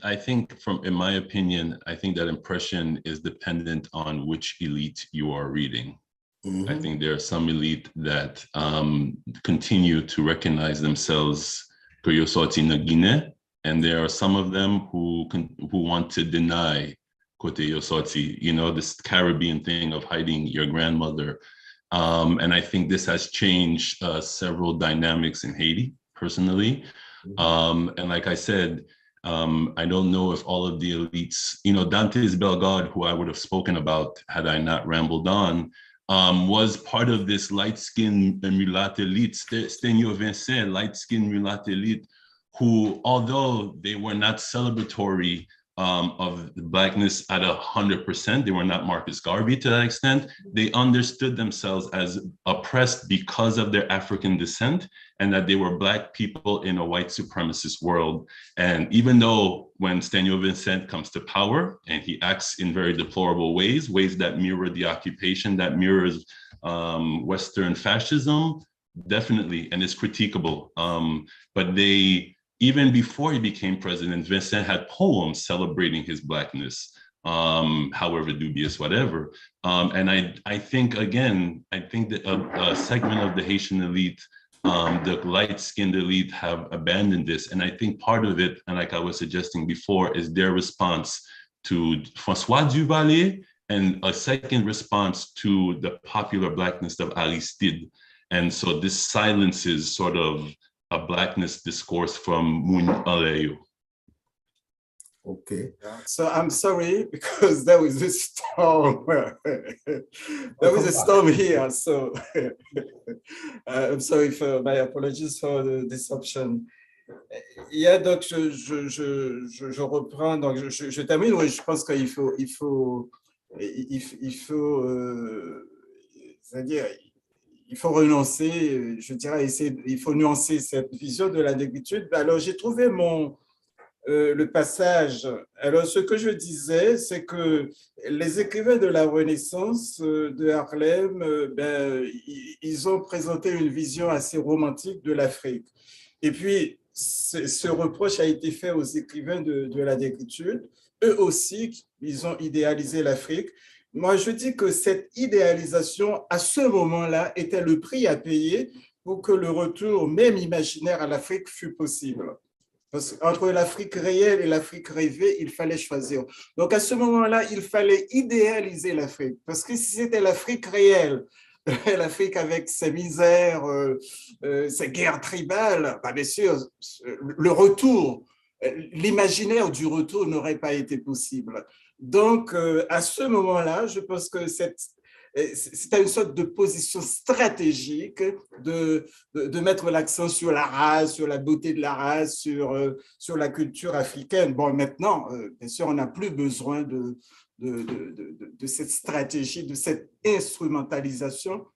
I think in my opinion, I think that impression is dependent on which elite you are reading. Mm-hmm. I think there are some elite that continue to recognize themselves Guinea, and there are some of them who want to deny Kote Yosoti, you know, this Caribbean thing of hiding your grandmother. And I think this has changed several dynamics in Haiti, personally. And like I said, I don't know if all of the elites, you know, Dante's Bellegarde, who I would have spoken about had I not rambled on, was part of this light-skinned mulatto elite, Sténio Vincent, light-skinned mulatto elite, who, although they were not celebratory of Blackness at 100%, they were not Marcus Garvey to that extent, they understood themselves as oppressed because of their African descent and that they were Black people in a white supremacist world. And even though when Sténio Vincent comes to power and he acts in very deplorable ways that mirror the occupation, that mirrors Western fascism, definitely, and it's critiquable. But even before he became president, Vincent had poems celebrating his Blackness, however dubious, whatever. And I think, again, that a segment of the Haitian elite, the light-skinned elite, have abandoned this. And I think part of it, and like I was suggesting before, is their response to François Duvalier, and a second response to the popular Blackness of Aristide. And so this silences sort of a Blackness discourse from Mun Aleyu. Okay, so I'm sorry because there was a storm. There was a storm here, so I'm sorry for my apologies for the disruption. Yeah, donc je reprends, donc je termine. Oui, je pense qu'il faut c'est-à-dire, il faut renoncer, je dirais, il faut nuancer cette vision de la négritude. Alors, j'ai trouvé le passage. Alors, ce que je disais, c'est que les écrivains de la Renaissance de Harlem, ils ont présenté une vision assez romantique de l'Afrique. Et puis, ce reproche a été fait aux écrivains de la négritude. Eux aussi, ils ont idéalisé l'Afrique. Moi, je dis que cette idéalisation, à ce moment-là, était le prix à payer pour que le retour, même imaginaire, à l'Afrique fût possible. Parce qu'entre l'Afrique réelle et l'Afrique rêvée, il fallait choisir. Donc, à ce moment-là, il fallait idéaliser l'Afrique. Parce que si c'était l'Afrique réelle, l'Afrique avec ses misères, ses guerres tribales, bien sûr, le retour, l'imaginaire du retour n'aurait pas été possible. Donc, à ce moment-là, je pense que c'était une sorte de position stratégique de mettre l'accent sur la race, sur la beauté de la race, sur la culture africaine. Bon, maintenant, bien sûr, on n'a plus besoin de cette stratégie, de cette instrumentalisation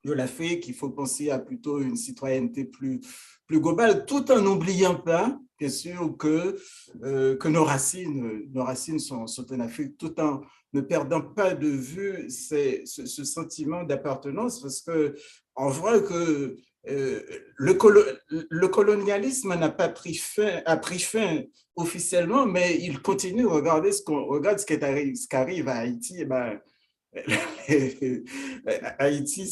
de l'Afrique. Il faut penser à plutôt une citoyenneté plus globale, tout en n'oubliant pas, bien sûr, que nos racines sont en Afrique, tout en ne perdant pas de vue ce sentiment d'appartenance, parce qu'on voit que le colonialisme n'a pas pris fin officiellement, mais il continue. Regarde ce qui arrive à Haïti. Eh ben, Haïti,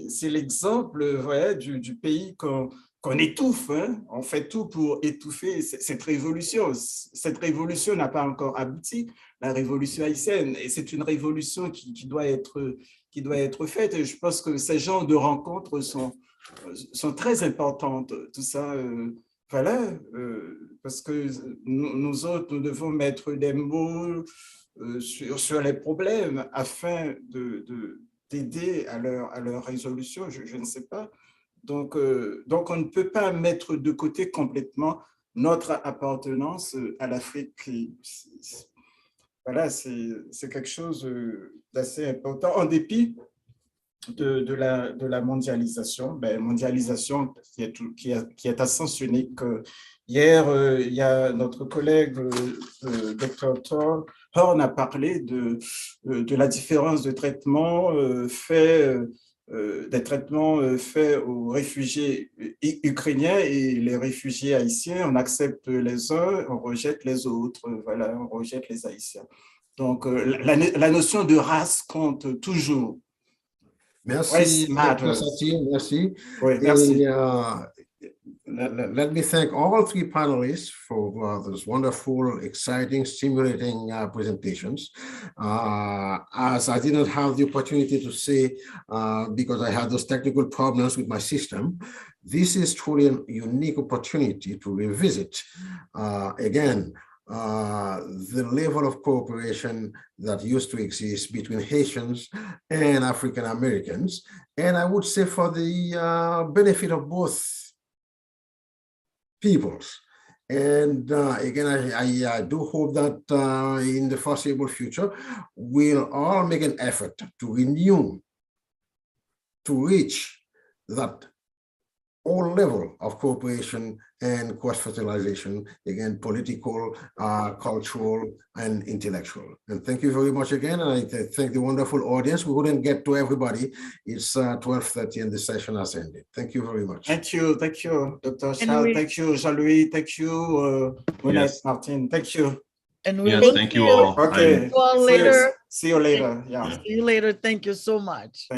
c'est l'exemple du pays qu'on étouffe. Hein. On fait tout pour étouffer cette révolution. Cette révolution n'a pas encore abouti, la révolution haïtienne. Et c'est une révolution qui doit être faite. Et je pense que ces genres de rencontres sont très importantes. Tout ça, parce que nous autres, nous devons mettre des mots sur les problèmes afin d'aider à leur résolution, je ne sais pas. Donc, on ne peut pas mettre de côté complètement notre appartenance à l'Afrique. Voilà, c'est quelque chose d'assez important, en dépit de la mondialisation, mondialisation qui est ascensionnée. Hier, il y a notre collègue, Dr. Horn, a parlé de la différence de traitement des traitements faits aux réfugiés ukrainiens et les réfugiés haïtiens. On accepte les uns, on rejette les autres. Voilà, on rejette les Haïtiens. Donc, la notion de race compte toujours. Merci, Dr. Satir, merci. Oui, merci. Let me thank all three panelists for those wonderful, exciting, stimulating presentations. As I didn't have the opportunity to say, because I had those technical problems with my system, this is truly a unique opportunity to revisit again the level of cooperation that used to exist between Haitians and African Americans, and I would say for the benefit of both peoples. And again, I do hope that in the foreseeable future, we'll all make an effort to renew, to reach that all level of cooperation and cross-fertilization, again, political, cultural, and intellectual. And thank you very much again. And I thank the wonderful audience. We wouldn't get to everybody. It's 12:30 and the session has ended. Thank you very much. Thank you, Dr. Charles. Thank you, Jean-Louis. Thank you, Monét, Martin. Thank you. And thank you all. Okay. See you all later. See you later. Yeah. See you later. Thank you so much.